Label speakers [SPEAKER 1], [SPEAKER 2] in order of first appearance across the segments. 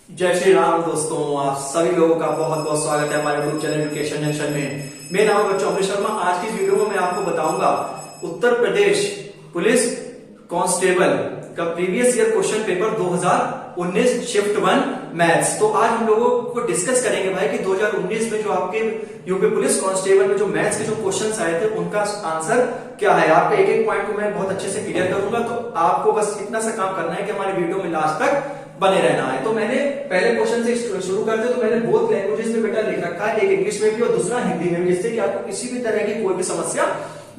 [SPEAKER 1] जय श्री राम दोस्तों, आप सभी लोगों का बहुत बहुत स्वागत है हमारे यूट्यूब चैनल एजुकेशन जंक्शन में। मेरा नाम है बच्चों अमृत शर्मा। आज की इस वीडियो में मैं आपको बताऊंगा उत्तर प्रदेश पुलिस कांस्टेबल का previous year question paper 2019 shift 1 maths. तो आज हम लोगों को डिस्कस करेंगे भाई कि 2019 में जो आपके यूपी पुलिस कांस्टेबल में जो मैथ्स के जो क्वेश्चंस आए थे उनका आंसर क्या है। आपका एक एक पॉइंट को मैं बहुत अच्छे से क्लियर करूंगा, तो आपको बस इतना सा काम करना है कि हमारे वीडियो में लास्ट तक बने रहना है। तो मैंने पहले क्वेश्चन से शुरू करते तो मैंने बोथ लैंग्वेजेस में बेटा लिख रखा है, एक इंग्लिश में भी और दूसरा हिंदी में भी, जिससे कि आपको किसी भी तरह की कोई भी समस्या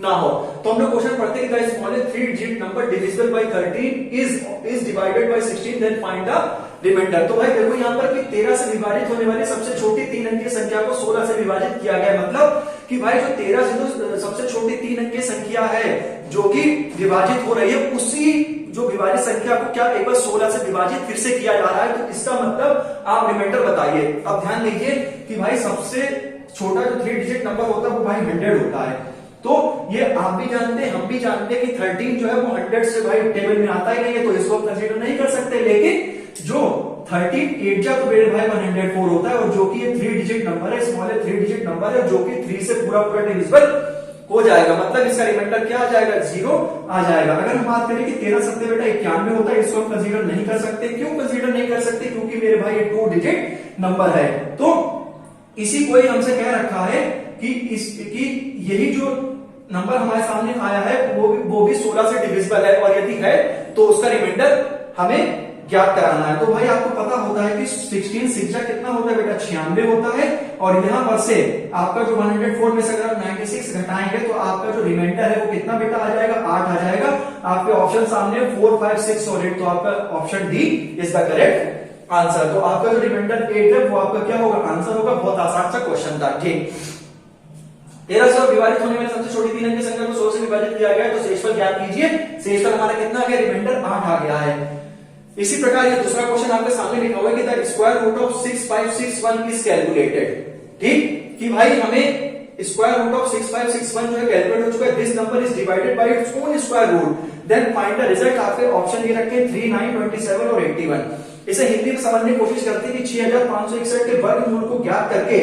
[SPEAKER 1] ना हो। तो हम लोग क्वेश्चन पढ़ते हैं, the smallest 3 digit number divisible by 13 is divided by 16, then find the remainder. तो भाई देखो यहाँ पर कि 13 से विभाजित होने वाली सबसे छोटी 3 अंकीय संख्या को 16 से विभाजित किया गया। मतलब कि भाई जो 13 से जो सबसे छोटी 3 अंकीय संख्या है जो कि विभाजित हो रही है, उसी जो विभाजित संख्या को क्या एक बार 16 से विभाजित फिर से किया जा रहा है। तो इसका मतलब आप रिमाइंडर बताइए। अब ध्यान दीजिए कि भाई सबसे छोटा जो 3 डिजिट नंबर होता है वो भाई 100 होता है। तो ये आप भी जानते हैं, हम भी जानते हैं कि 13 जो है वो 100 से भाई टेबल में आता ही नहीं है, तो इसको कंसीडर नहीं कर सकते। लेकिन जो 13 8 जा तो मेरे भाई 104 होता है, और जो कि ये 3 डिजिट नंबर है, स्मॉल 3 डिजिट नंबर है, जो कि 3 से पूरा डिविजिबल हो जाएगा। मतलब इसका रिमाइंडर क्या आ जाएगा, 0 आ जाएगा। अगर हम बात करें कि 13 सत्ते बेटा 91 होता है, इसको हम कंसीडर नहीं कर सकते। क्यों कंसीडर नहीं कर सकते? क्योंकि मेरे भाई ये 2 डिजिट नंबर है। तो इसी को ही हमसे कह रखा है कि यही जो नंबर हमारे सामने आया है वो भी 16 से डिविजिबल है, और यदि है तो उसका रिमाइंडर हमें ज्ञात कराना है। तो भाई आपको पता होता है कि 16 6 कितना होता है बेटा, 96 होता है। और यहां पर से आपका जो 104 में से अगर आप 96 घटाएंगे तो आपका जो रिमाइंडर है वो कितना बेटा आ जाएगा, 8 आ जाएगा। आपके ऑप्शन सामने 4 5 6 और 8, तो आपका option D is the correct answer. तो आपका जो रिमाइंडर 8 है वो आपका क्या होगा, आंसर होगा। बहुत आसान सा क्वेश्चन था। ठीक, 13 से विभाजित होने वाली सबसे छोटी 3 अंकीय संख्या को 16 से विभाजित किया गया है, तो शेषफल ज्ञात कीजिए। शेषफल हमारा कितना आ गया, रिमाइंडर 8 आ गया है। इसी प्रकार ये दूसरा क्वेश्चन आपके सामने लिखा हुआ है कि the square root of 6561 is calculated. ठीक, कि भाई हमें स्क्वायर रूट ऑफ 6561 जो है कैलकुलेट हो चुका है। This number is divided by its own square root, then find the result. आपके ऑप्शन ये रखे 3 9 27 और 81। इसे हिंदी में समझने की कोशिश करते हैं कि 6561 के वर्गमूल को ज्ञात करके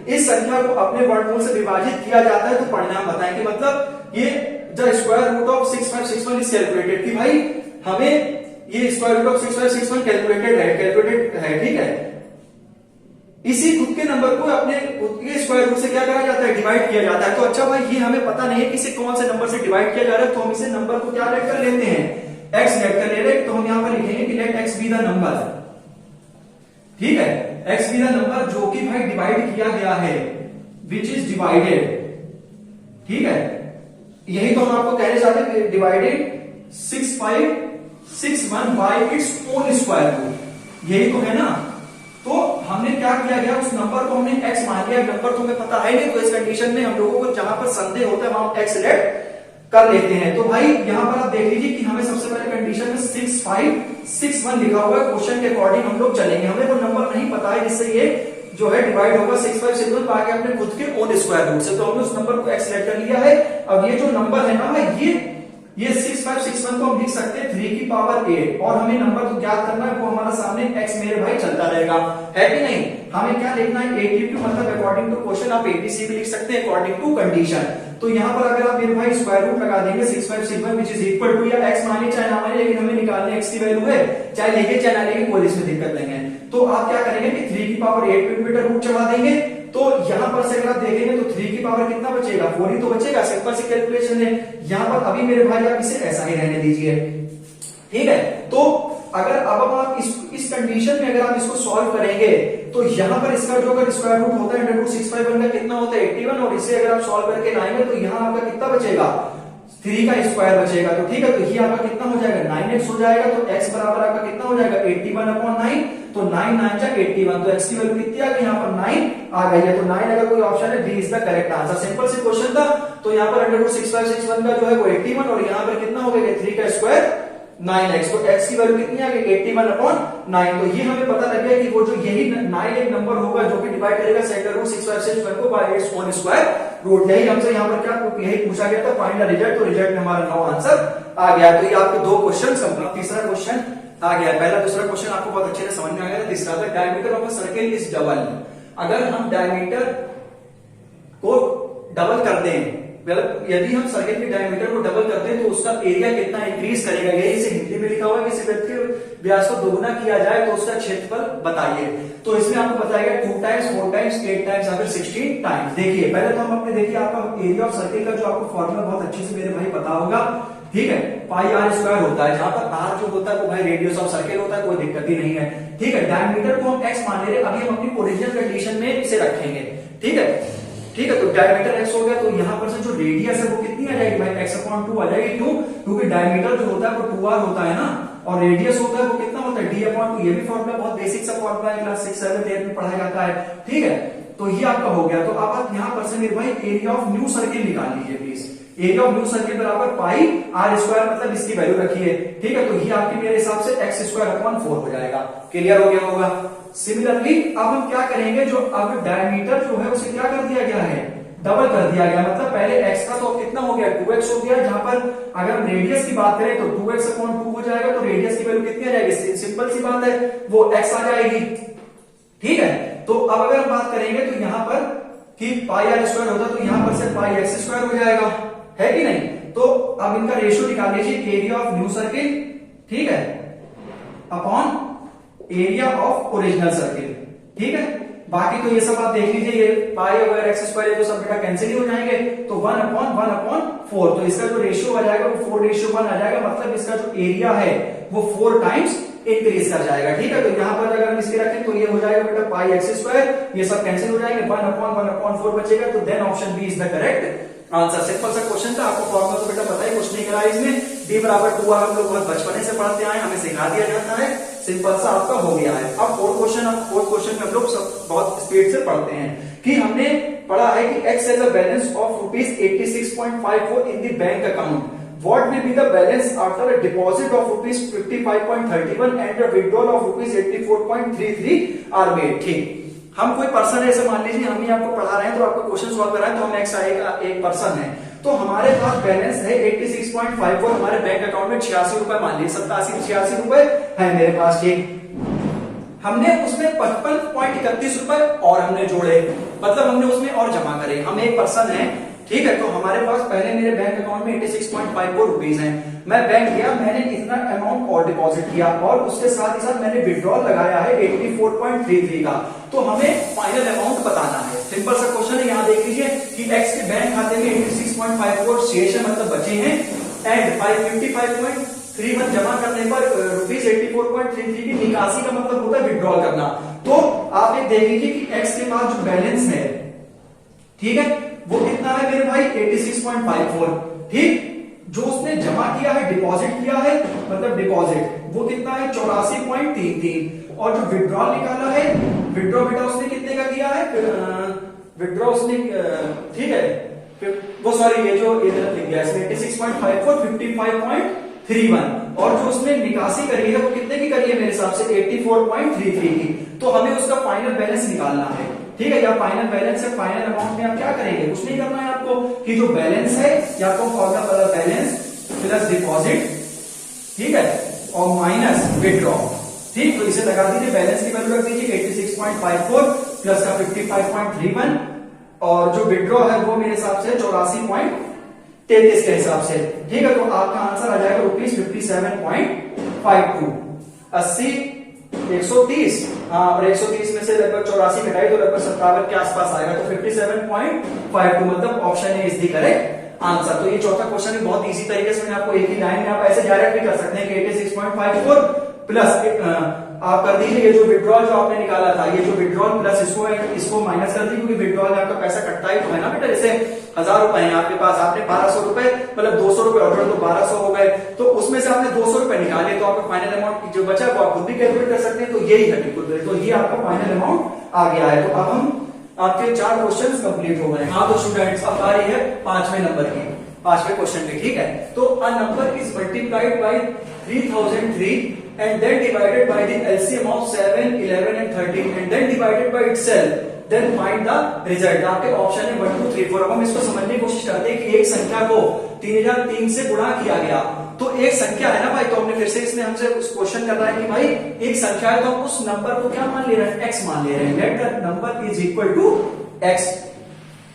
[SPEAKER 1] इस संख्या को अपने वर्गमूल से विभाजित किया जाता है। तो परिणाम बताएं कि मतलब ये the square root of 6561 is calculated, कि भाई हमें ये स्क्वायर रूट ऑफ 6561 कैलकुलेटेड है। ठीक है, इसी खुद के नंबर को अपने खुद के स्क्वायर रूट से क्या करा जाता है, डिवाइड किया जाता है। तो अच्छा भाई ये हमें पता नहीं है कि इसे कौन से नंबर से डिवाइड किया जा रहा है, तो हम इसे नंबर को क्या लेट कर लेते हैं, x लेट कर ले रहे हैं। तो हम यहां पर लिखेंगे कि let x be the number. ठीक है, x बी द नंबर जो कि भाई डिवाइड किया गया है, विच इज डिवाइडेड। ठीक है, यही तो हम आपको कहने चाहते हैं, divided 6561 by its own square root, यही तो है ना। तो हमने क्या किया गया, उस नंबर को हमने x मान लिया। नंबर तो हमें पता है नहीं, तो इस कंडीशन में हम लोगों को जहां पर संदेह होता है वहां x लेट कर लेते हैं। तो भाई यहां पर आप देख लीजिए कि हमें सबसे पहले कंडीशन में 6561 लिखा हुआ है। क्वेश्चन के अकॉर्डिंग हम लोग चलेंगे, हमें वो नंबर नहीं पता है जिससे ये जो है डिवाइड होगा 6561 बाकी अपने खुद के ओन स्क्वायर रूट से। तो हमने उस नंबर को x लेट कर लिया है। अब ये जो नंबर है ना, ये 6561 को हम लिख सकते हैं 3 की पावर 8, और हमें नंबर को ज्ञात करना है, वो हमारा सामने x मेरे भाई चलता रहेगा, है कि नहीं। हमें क्या लिखना है, 82 मतलब अकॉर्डिंग टू क्वेश्चन, आप 80 भी लिख सकते हैं अकॉर्डिंग टू कंडीशन। तो यहाँ पर अगर आप मेरे भाई स्क्वायर रूट लगा देंगे 6561 विच इज इक्वल टू, या x मानिए चाहे ना मानिए, लेकिन हमें निकालने x की वैल्यू है, चाहे लेके चाहे ना लेके, कोई इसमें दिक्कत नहीं है। तो आप क्या करेंगे कि 3 की पावर 8 पे बेटा रूट चढ़ा देंगे। तो यहां पर से अगर आप देखेंगे तो 3 की पावर कितना बचेगा, 4 ही तो बचेगा। सिंपल सी कैलकुलेशन है। यहां पर अभी मेरे भाई आप इसे ऐसा ही रहने दीजिए। ठीक है, तो अगर अब आप इस कंडीशन में अगर आप इसको सॉल्व करेंगे तो यहां पर इसका जो अगर स्क्वायर रूट होता है 10651 का कितना होता है 81, और इसे अगर आप सॉल्व करके लाएंगे तो यहां आपका कितना बचेगा, 3 का स्क्वायर बचेगा। तो ठीक है, तो ये आपका कितना हो जाएगा, 9x हो जाएगा। तो x बराबर आपका कितना हो जाएगा, 81/9। तो 9 9 जा 81, तो x की वैल्यू कितनी आ गई, यहाँ पर 9 आ गई है। तो 9 अगर कोई ऑप्शन है, B is the correct answer. Simple सी क्वेश्चन था। तो यहाँ पर 6561 का जो है वो 81, और यहाँ पर कितना हो गया, 3 का स्क्वायर 9x। तो x की वैल्यू कितनी आ गई, 81/9। तो ये हमें पता लग गया कि वो जो यही 9 एक नंबर होगा जो कि डिवाइड करेगा सेकंड रूट 6561 को by its own square root. यही हमसे यहाँ पर क्या यही पूछा गया था, फाइंड द रिजल्ट। तो रिजल्ट में हमारा 9 आंसर आ गया। तो ये आपके 2 क्वेश्चन कंप्लीट। तीसरा क्वेश्चन आ गया। पहला दूसरा क्वेश्चन आपको बहुत अच्छे से समझ में आ गया। तीसरा था diameter of a circle is double. अगर हम डायमीटर को डबल कर दें, यदि हम सर्किल के डायमीटर को डबल करते हैं तो उसका एरिया कितना इंक्रीज करेगा। यही इसे हिंदी में लिखा हुआ है, किसी वृत्त के व्यास को दोगुना किया जाए तो उसका क्षेत्रफल बताइए। तो इसमें आपको बताएगा 2 टाइम्स, 4 टाइम्स, 8 टाइम्स या फिर 16 टाइम्स। देखिए पहले तो हम अपने देखिए आपका एरिया ऑफ सर्किल का जो आपको फॉर्मूला बहुत अच्छे से मेरे भाई पता होगा, ठीक है, पाई आर स्क्वायर होता है, जहां पर आर जो होता है वो भाई रेडियस ऑफ सर्किल होता है, कोई दिक्कत ही नहीं है, ठीक है। डायमीटर को हम एक्स मान ले रहे, अभी हम अपनी ओरिजिनल कंडीशन में इसे रखेंगे, ठीक है, ठीक है। तो डायमीटर x हो गया, तो यहां पर से जो रेडियस है वो कितनी आ जाएगी भाई, x/2 आ जाएगी। क्यों? क्योंकि डायमीटर जो होता है वो 2r होता है ना, और रेडियस होता है वो कितना होता है, d/2। ये भी फॉर्मूला बहुत बेसिक सा फॉर्मूला है, क्लास 6, 7, 8 में पढ़ाया जाता है, ठीक है। तो ये आपका हो गया। तो अब आप यहां पर से मेरे भाई एरिया ऑफ न्यू सर्किल निकाल लीजिए please. Area of new circle बराबर पाई आर स्क्वायर, मतलब इसकी वैल्यू रखिए, ठीक है। तो ये आपकी मेरे हिसाब से x²/4 हो जाएगा। क्लियर हो गया होगा। सिमिलरली अब हम क्या करेंगे, जो अब डायमीटर जो है उसे क्या कर दिया गया है, डबल कर दिया गया। मतलब पहले x का तो कितना हो गया, 2x हो गया, जहां पर अगर हम रेडियस की बात करें तो 2x/2 हो जाएगा। तो रेडियस की वैल्यू कितनी आ जाएगी, सिंपल सी बात है, वो x आ जाएगी, ठीक है। तो अब अगर हम बात करेंगे तो यहां पर कि पाई आर स्क्वायर होता तो यहां पर से पाई x² हो जाएगा, है कि नहीं। तो अब इनका रेशियो निकाल लीजिए, एरिया ऑफ न्यू सर्किल, ठीक है, upon area of original circle, ठीक है। बाकी तो ये सब आप देख लीजिए, ये पाई और x² तो सब बेटा कैंसिल ही हो जाएंगे, तो 1/1/4। तो इसका जो रेशियो आ जाएगा वो 4:1 आ जाएगा। मतलब इसका जो एरिया है वो 4 टाइम्स इंक्रीज कर जाएगा, ठीक है। तो यहां पर अगर हम इसके रखें तो ये हो जाएगा बेटा पाई x², ये सब कैंसिल हो जाएंगे, 1/1/4 बचेगा। तो then option B is the correct answer. Simple सा क्वेश्चन था, आपको फॉर्मूला तो बेटा पता ही, कुछ नहीं करा इसमें। d/2r हम लोग बहुत बचपने से पढ़ते आए, हमें सिखा दिया जाता है, सिंपल सा आपका हो गया है। अब फोर्थ क्वेश्चन में हम लोग सब बहुत स्पीड से पढ़ते हैं कि हमने पढ़ा है कि x has a balance of ₹86.54 in the bank account. What will be the balance after a deposit of ₹55.31 and a withdrawal of ₹84.33 are made? ठीक, हम कोई पर्सन है, ऐसे मान लीजिए हम ही आपको पढ़ा रहे हैं, तो आपको क्वेश्चन सॉल्व कर रहे हैं, तो हम एक्स आएगा, एक पर्सन है, तो हमारे पास बैलेंस है 86.54, हमारे बैंक अकाउंट में 86 रुपए, मान लीजिए 87-86 रुपए है मेरे पास, ठीक। हमने उसमें 55.31 रुपए और हमने जोड़े, मतलब हमने उसमें और जमा करे। हम एक पर्सन है, ठीक है। तो हमारे पास पहले मेरे बैंक अकाउंट में 86.54 रुपीज है, मैं बैंक गया, मैंने इतना अमाउंट और डिपॉजिट किया, और उसके साथ ही साथ मैंने विड्रॉल लगाया है 84.33 का। तो हमें फाइनल अमाउंट बताना है। सिंपल सा क्वेश्चन है, यहाँ देख लीजिए कि एक्स के बैंक खाते में 86.54 शेष है, मतलब बचे हैं, एंड 55.31 जमा करने पर ₹84.33 की निकासी का मतलब होता है विड्रॉल करना। तो आप एक देख लीजिए कि एक्स के पास जो बैलेंस है, ठीक है, वो कितना है मेरे भाई, 86.54, ठीक। जो उसने जमा किया है, डिपॉजिट किया है, मतलब डिपॉजिट, वो कितना है, 84.33, और जो विड्रॉल निकाला है, विड्रॉ बेटा उसने कितने का किया है, विड्रॉ उसने, ठीक है, वो सॉरी ये जो इधर लिख गया इसमें 86.54, 55.31, और जो उसने निकासी करी है वो कितने की करी है मेरे हिसाब से 84.33 की। तो हमें उसका फाइनल बैलेंस निकालना है, ठीक है। या फाइनल बैलेंस है, फाइनल अमाउंट में आप क्या करेंगे, कुछ नहीं करना है आपको, कि जो बैलेंस है, या तो फॉर्मूला पता बैलेंस प्लस डिपॉजिट, ठीक है, और माइनस विड्रॉ, ठीक। तो इसे लगा दीजिए, बैलेंस की वैल्यू रख दीजिए 86.54 प्लस का 55.31, और जो विड्रॉ है वो मेरे हिसाब से 84.33 के हिसाब से, ठीक है। तो आपका आंसर आ जाएगा ₹57.52, 80 130, हाँ, और 130 में से लगभग 84 घटाई तो लगभग 57 के आसपास आएगा। तो 57.52 मतलब option A is the correct answer. तो ये चौथा क्वेश्चन है, बहुत इजी तरीके से मैंने आपको एक ही लाइन में आप ऐसे डायरेक्ट भी कर सकते हैं कि 86.54 प्लस आप कर दीजिए ये जो विड्रॉल जो आपने निकाला था, ये जो विड्रॉल प्लस इसको माइनस कर दीजिए, क्योंकि विड्रॉल में आपका पैसा कटता ही तो है ना बेटा। जैसे 1000 रुपए है आपके पास, आपने 1200 रुपए, मतलब 200 रुपए ऑर्डर, तो 1200 हो गए, तो उसमें से आपने 200 रुपए निकाले, तो आपका फाइनल अमाउंट जो बचा वो आप खुद भी कैलकुलेट कर सकते हैं। तो यही है बिल्कुल, तो ये आपका फाइनल अमाउंट आ गया है। तो अब हम आपके 4 क्वेश्चन कंप्लीट हो गए। हाँ तो स्टूडेंट्स, अब आ रही है 5वें नंबर की, 5वें क्वेश्चन की, ठीक है। तो a number is multiplied by 3003 and then divided by the LCM of 7, 11 and 13 and then divided by itself, then find the result। आपके ऑप्शन है 1 2 3 4। अब हम इसको समझने की कोशिश करते हैं कि एक संख्या को 3003 से गुणा किया गया तो एक संख्या है ना भाई, तो हमने फिर से इसने हमसे क्वेश्चन कर रहा है कि भाई एक संख्या है तो हम उस नंबर को क्या मान ले रहे हैं, x मान ले रहे हैं। Let the number is equal to x।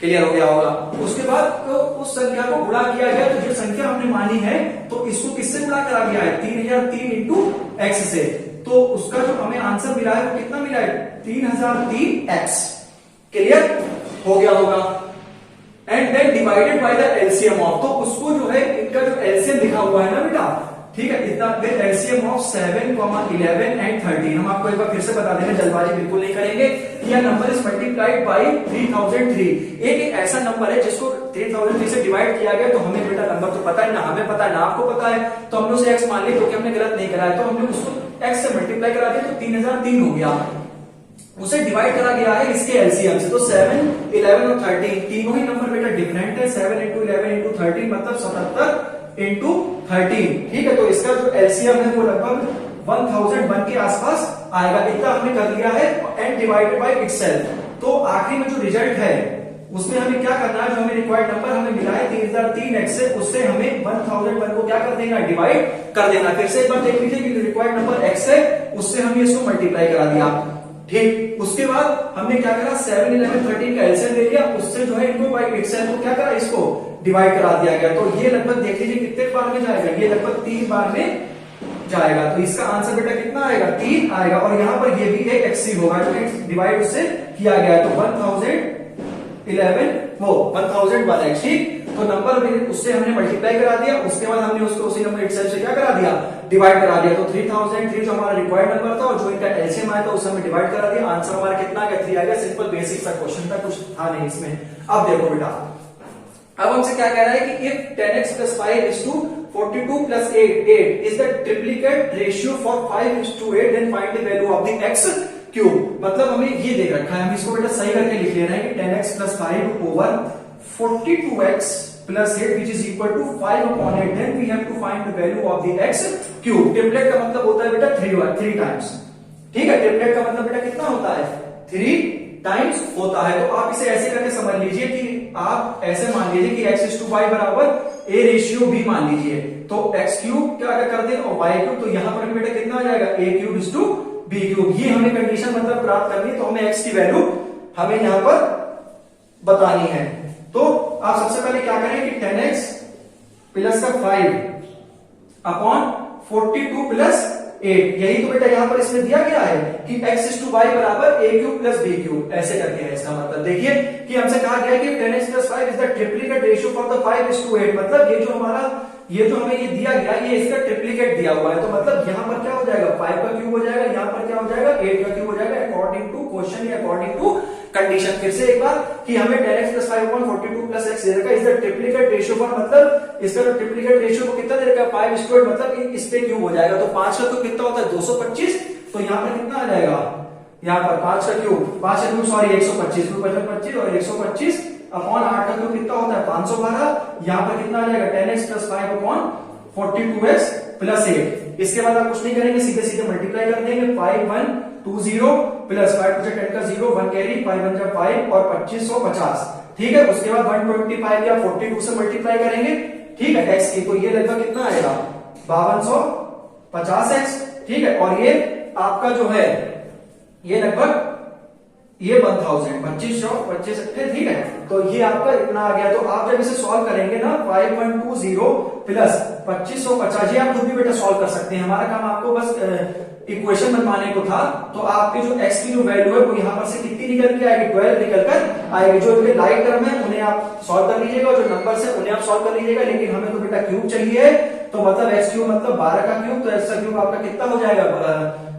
[SPEAKER 1] Clear हो गया होगा। उसके बाद तो उस संख्या को गुणा किया गया, तो जो संख्या हमने मानी है तो इसको किससे गुणा करा गया है, 3003 इंटू एक्स से। तो उसका जो हमें आंसर मिला है वो कितना मिला है, 3003x। क्लियर हो गया होगा। And then divided by the LCM of, तो उसको जो है इनका जो एलसीएम लिखा हुआ है ना बेटा, ठीक है, इतना एलसीएम ऑफ 7, 11 एंड 13। हम आपको एक बार फिर से बता देंगे, जल्दबाजी बिल्कुल नहीं करेंगे। यह नंबर इज मल्टीप्लाइड बाय 3003। एक ऐसा नंबर है जिसको 3003 से डिवाइड किया गया, तो हमें बेटा नंबर तो पता है ना, हमें पता है ना आपको पता है, तो हमने उसे एक्स मान लिया, क्योंकि हमने गलत नहीं करा है, तो हमने उसको एक्स से मल्टीप्लाई करा दिया, तो 3003 हो गया। उसे डिवाइड करा गया है इसके एलसीएम से, तो 7, 11 और 13 तीनों ही नंबर बेटा डिफरेंट है। 7 इंटू 11 इंटू 13 मतलब 77 इंटू 13। ठीक है, तो इसका जो एलसीएम है वो लगभग 1001 के आसपास आएगा। इतना हमने कर लिया है एंड डिवाइडेड बाय इटसेल्फ। तो आखिरी में जो रिजल्ट है उसमें हमें क्या करना है, जो हमें रिक्वायर्ड नंबर हमें मिला है 3003x से, उससे हमें 1001 को क्या कर देना, डिवाइड कर देना। फिर से एक बार देख लीजिए कि रिक्वायर्ड नंबर x है, उससे हमने इसको मल्टीप्लाई करा दिया। ठीक, उसके बाद हमने क्या करा, 7, 11, 13 का एलसीएम ले लिया, उससे जो है इनको बाय इटसेल्फ को क्या करा, इसको डिवाइड करा दिया गया। तो ये लगभग देख लीजिए कितने बार में जाएगा, ये लगभग 3 बार में जाएगा। तो इसका आंसर बेटा कितना आएगा, 3 आएगा। और यहाँ पर ये भी एक एक्स होगा जो डिवाइड उससे किया गया है, तो 1011 वो 1001x। ठीक, तो नंबर उससे हमने मल्टीप्लाई करा दिया, उसके बाद हमने उसको उसी नंबर इटसेल्फ से क्या करा दिया, डिवाइड करा दिया। तो 3003 जो हमारा रिक्वायर्ड नंबर था और जो इनका एलसीएम आया था उससे हमने डिवाइड करा दिया। आंसर हमारा कितना आ गया, 3 आ गया। सिंपल बेसिक सा क्वेश्चन था, कुछ था नहीं इसमें। अब देखो बेटा, अब हमसे क्या कह रहा है कि if 10x plus 5 is to 42 plus 8 is the triplicate ratio for 5 is to 8, then find the value of the x cube। मतलब हमें ये दे रखा है, हम इसको बेटा सही करके लिख ले रहे हैं कि 10x plus 5 over 42x plus 8 which is equal to 5 upon 8, then we have to find the value of the x cube। Triplet का मतलब होता है बेटा 3 टाइम्स। ठीक है, ट्रिपलेट का मतलब बेटा कितना होता है, 3 टाइम्स होता है। तो आप इसे ऐसे करके समझ लीजिए कि आप ऐसे मान लीजिए कि x is to y बराबर a रेशियो b मान लीजिए, तो x क्यूब क्या कर दें और y क्यूब, तो यहां पर बेटा कितना आ जाएगा, a cube is to b cube. ये हमें कंडीशन मतलब प्राप्त करनी है, तो हमें x की वैल्यू हमें यहां पर बतानी है। तो आप सबसे पहले क्या करें कि 10x प्लस का 5 अपॉन 42 प्लस 8, यही तो बेटा यहां पर इसमें दिया गया है कि x is to y बराबर a cube plus b cube, ऐसे करके है। इसका मतलब देखिए कि हमसे कहा गया कि 10x plus 5 is the triplicate ratio for the 5 is to 8, मतलब ये जो हमारा ये जो हमें ये दिया गया ये इसका ट्रिप्लीकेट दिया हुआ है, तो मतलब यहाँ पर क्या हो जाएगा, 5 का क्यूब हो जाएगा, यहाँ पर क्या हो जाएगा, 8 का क्यूब हो जाएगा, अकॉर्डिंग टू क्वेश्चन या अकॉर्डिंग टू कंडीशन। फिर से एक बार कि हमें 10x plus 5 upon 42 plus x दे रखा है, इसका ट्रिप्लीकेट रेशियो पर मतलब इसका जो ट्रिप्लीकेट रेशियो को कितना दे रखा है, 5 is to 8, मतलब इस पे क्यूब हो जाएगा। तो 5 का क्यूब कितना होता है, 225, तो यहाँ पर कितना आ जाएगा, यहाँ पर 5 का क्यूब 125 25 और 125 अपॉन 8 का क्यूब कितना होता है, 512। यहाँ पर कितना आ जाएगा, 10x plus 5 upon 42x plus 8। इसके बाद आप कुछ नहीं करेंगे, सीधे सीधे मल्टीप्लाई कर देंगे, 5120 प्लस 5 10 का 0 1 कैरी 5 1 5 और 2550। ठीक है, उसके बाद 125 या 42 से मल्टीप्लाई करेंगे, ठीक है, x की, तो ये लगभग कितना आएगा, 5250x। ठीक है, और ये आपका जो है ये लगभग ये 1000 2525, ठीक है, तो ये आपका इतना आ गया। तो आप जब इसे सॉल्व करेंगे ना, 5120 प्लस 2550, ये आप खुद भी बेटा सॉल्व कर सकते हैं, हमारा काम आपको बस इक्वेशन बनवाने को था। तो आपके जो x की जो वैल्यू है वो यहां पर से कितनी निकल के आएगी, 12 निकल कर आएगी। जो इनके लाइक टर्म है उन्हें आप सॉल्व कर लीजिएगा, जो नंबर है उन्हें आप सॉल्व कर लीजिएगा, लेकिन हमें तो बेटा क्यूब चाहिए, तो मतलब x क्यूब मतलब 12 का क्यूब, तो x का क्यूब आपका कितना हो जाएगा,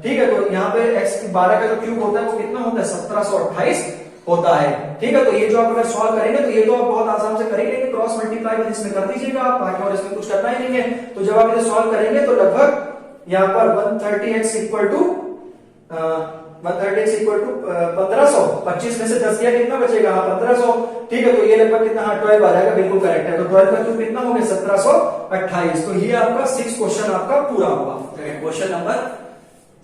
[SPEAKER 1] ठीक है, तो यहाँ पे x 12 का जो क्यूब होता है वो कितना होता है, 1728 होता है। ठीक है, तो ये जो आप अगर सॉल्व करेंगे तो ये तो आप बहुत आसान से करेंगे, लेकिन क्रॉस मल्टीप्लाई में इसमें कर दीजिएगा आप, बाकी और इसमें कुछ करना ही नहीं है। तो जब आप इसे सॉल्व करेंगे तो लगभग यहाँ पर 130x इक्वल टू 1500, 25 में से 10 गया कितना बचेगा, 1500। ठीक है, तो ये लगभग कितना, 12 आ जाएगा, बिल्कुल करेक्ट है। तो 12 का क्यूब कितना हो गया, 1728। तो ये आपका 6 क्वेश्चन आपका पूरा हुआ। Question number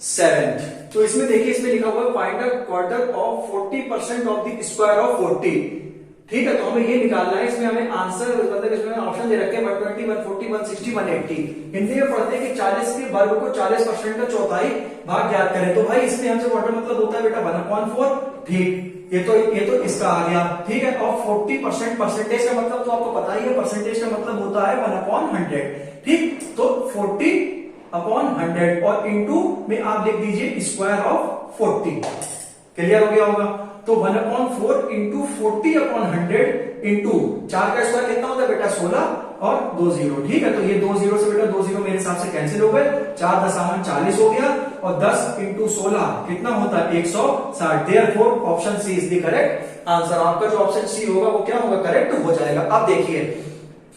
[SPEAKER 1] 7। तो इसमें देखिए, इसमें लिखा हुआ है find the quarter of 40% of the square of 40। ठीक है, तो हमें ये निकालना है। इसमें हमें आंसर मतलब इसमें ऑप्शन दे रखे हैं 120, 140, 160, 180। हिंदी में पढ़ते हैं कि 40 के वर्ग को 40% का चौथाई भाग ज्ञात करें। तो भाई इसमें हमसे व्हाट मतलब होता है बेटा 1/4। ठीक, ये तो इसका आ गया। ठीक है, और 40% परसेंटेज का मतलब तो आपको पता ही है, परसेंटेज का मतलब होता है 1/100। ठीक, तो 40/100 और इंटू में आप लिख दीजिए स्क्वायर ऑफ 40। क्लियर हो गया होगा। तो 1/4 इंटू 40/100 इंटू 4 का स्क्वायर कितना होता है बेटा 16 और 2 जीरो। ठीक है, तो ये 2 जीरो से बेटा 2 जीरो मेरे हिसाब से कैंसिल हो गए। 4 दशांश 40 हो गया और 10 इंटू 16 कितना होता है 160। Therefore option C is the correct answer. आपका जो ऑप्शन सी होगा वो क्या होगा, करेक्ट हो जाएगा। अब देखिए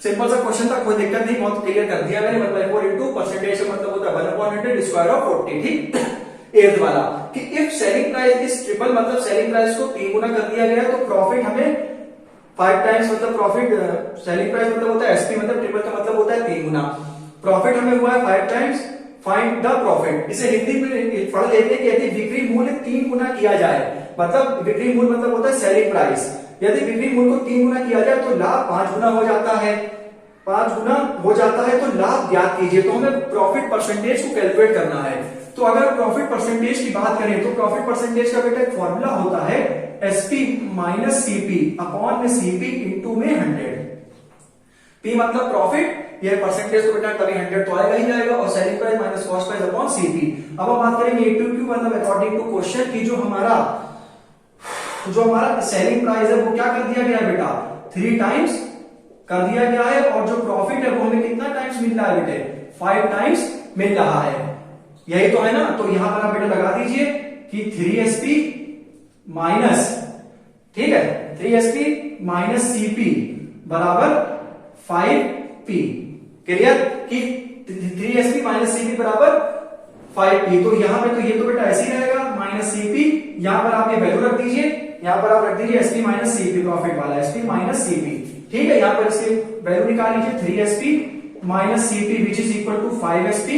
[SPEAKER 1] सिंपल सा क्वेश्चन था, कोई दिक्कत नहीं, बहुत क्लियर कर दिया मैंने। 1/4 इंटू परसेंटेज का मतलब होता है 1/100 स्क्वायर ऑफ 40। ठीक, एथ वाला कि if selling price is triple, मतलब सेलिंग प्राइस को 3 गुना कर दिया गया तो प्रॉफिट हमें 5 टाइम्स, मतलब प्रॉफिट सेलिंग प्राइस मतलब होता है एसपी, मतलब ट्रिपल का मतलब होता है 3 गुना। प्रॉफिट हमें हुआ है 5 टाइम्स, फाइंड द प्रॉफिट। इसे हिंदी में पढ़ लेते हैं कि यदि बिक्री मूल्य 3 गुना किया जाए, मतलब बिक्री मूल्य मतलब होता है सेलिंग प्राइस, यदि बिक्री मूल्य को 3 गुना किया जाए तो लाभ 5 गुना हो जाता है। 5 गुना हो जाता है तो लाभ ज्ञात कीजिए। तो हमें प्रॉफिट परसेंटेज को कैलकुलेट करना है। तो अगर प्रॉफिट परसेंटेज की बात करें तो प्रॉफिट परसेंटेज का बेटा एक फॉर्मूला होता है एसपी माइनस सीपी अपॉन में सीपी इंटू में 100। पी मतलब प्रॉफिट, ये परसेंटेज तो बेटा कभी 100 तो आएगा ही आएगा, और selling price minus cost price upon CP. अब हम बात करेंगे A2Q मतलब अकॉर्डिंग टू क्वेश्चन की जो हमारा सेलिंग प्राइस है वो क्या कर दिया गया बेटा 3 टाइम्स कर दिया गया है, और जो प्रॉफिट है वो हमें कितना टाइम्स मिल रहा है बेटे 5 टाइम्स मिल रहा है। यही तो है ना। तो यहां पर आप बेटा लगा दीजिए कि 3SP माइनस, ठीक है 3SP माइनस CP बराबर 5P। क्लियर कि 3SP माइनस CP बराबर 5P। तो यहां पे तो ये तो बेटा ऐसे ही रहेगा माइनस CP। यहां पर आप ये वैल्यू रख दीजिए, यहां पर आप रख दीजिए SP माइनस CP, प्रॉफिट वाला SP माइनस CP। ठीक है, यहां पर इसकी वैल्यू निकाल लीजिए 3SP minus CP which is equal to 5SP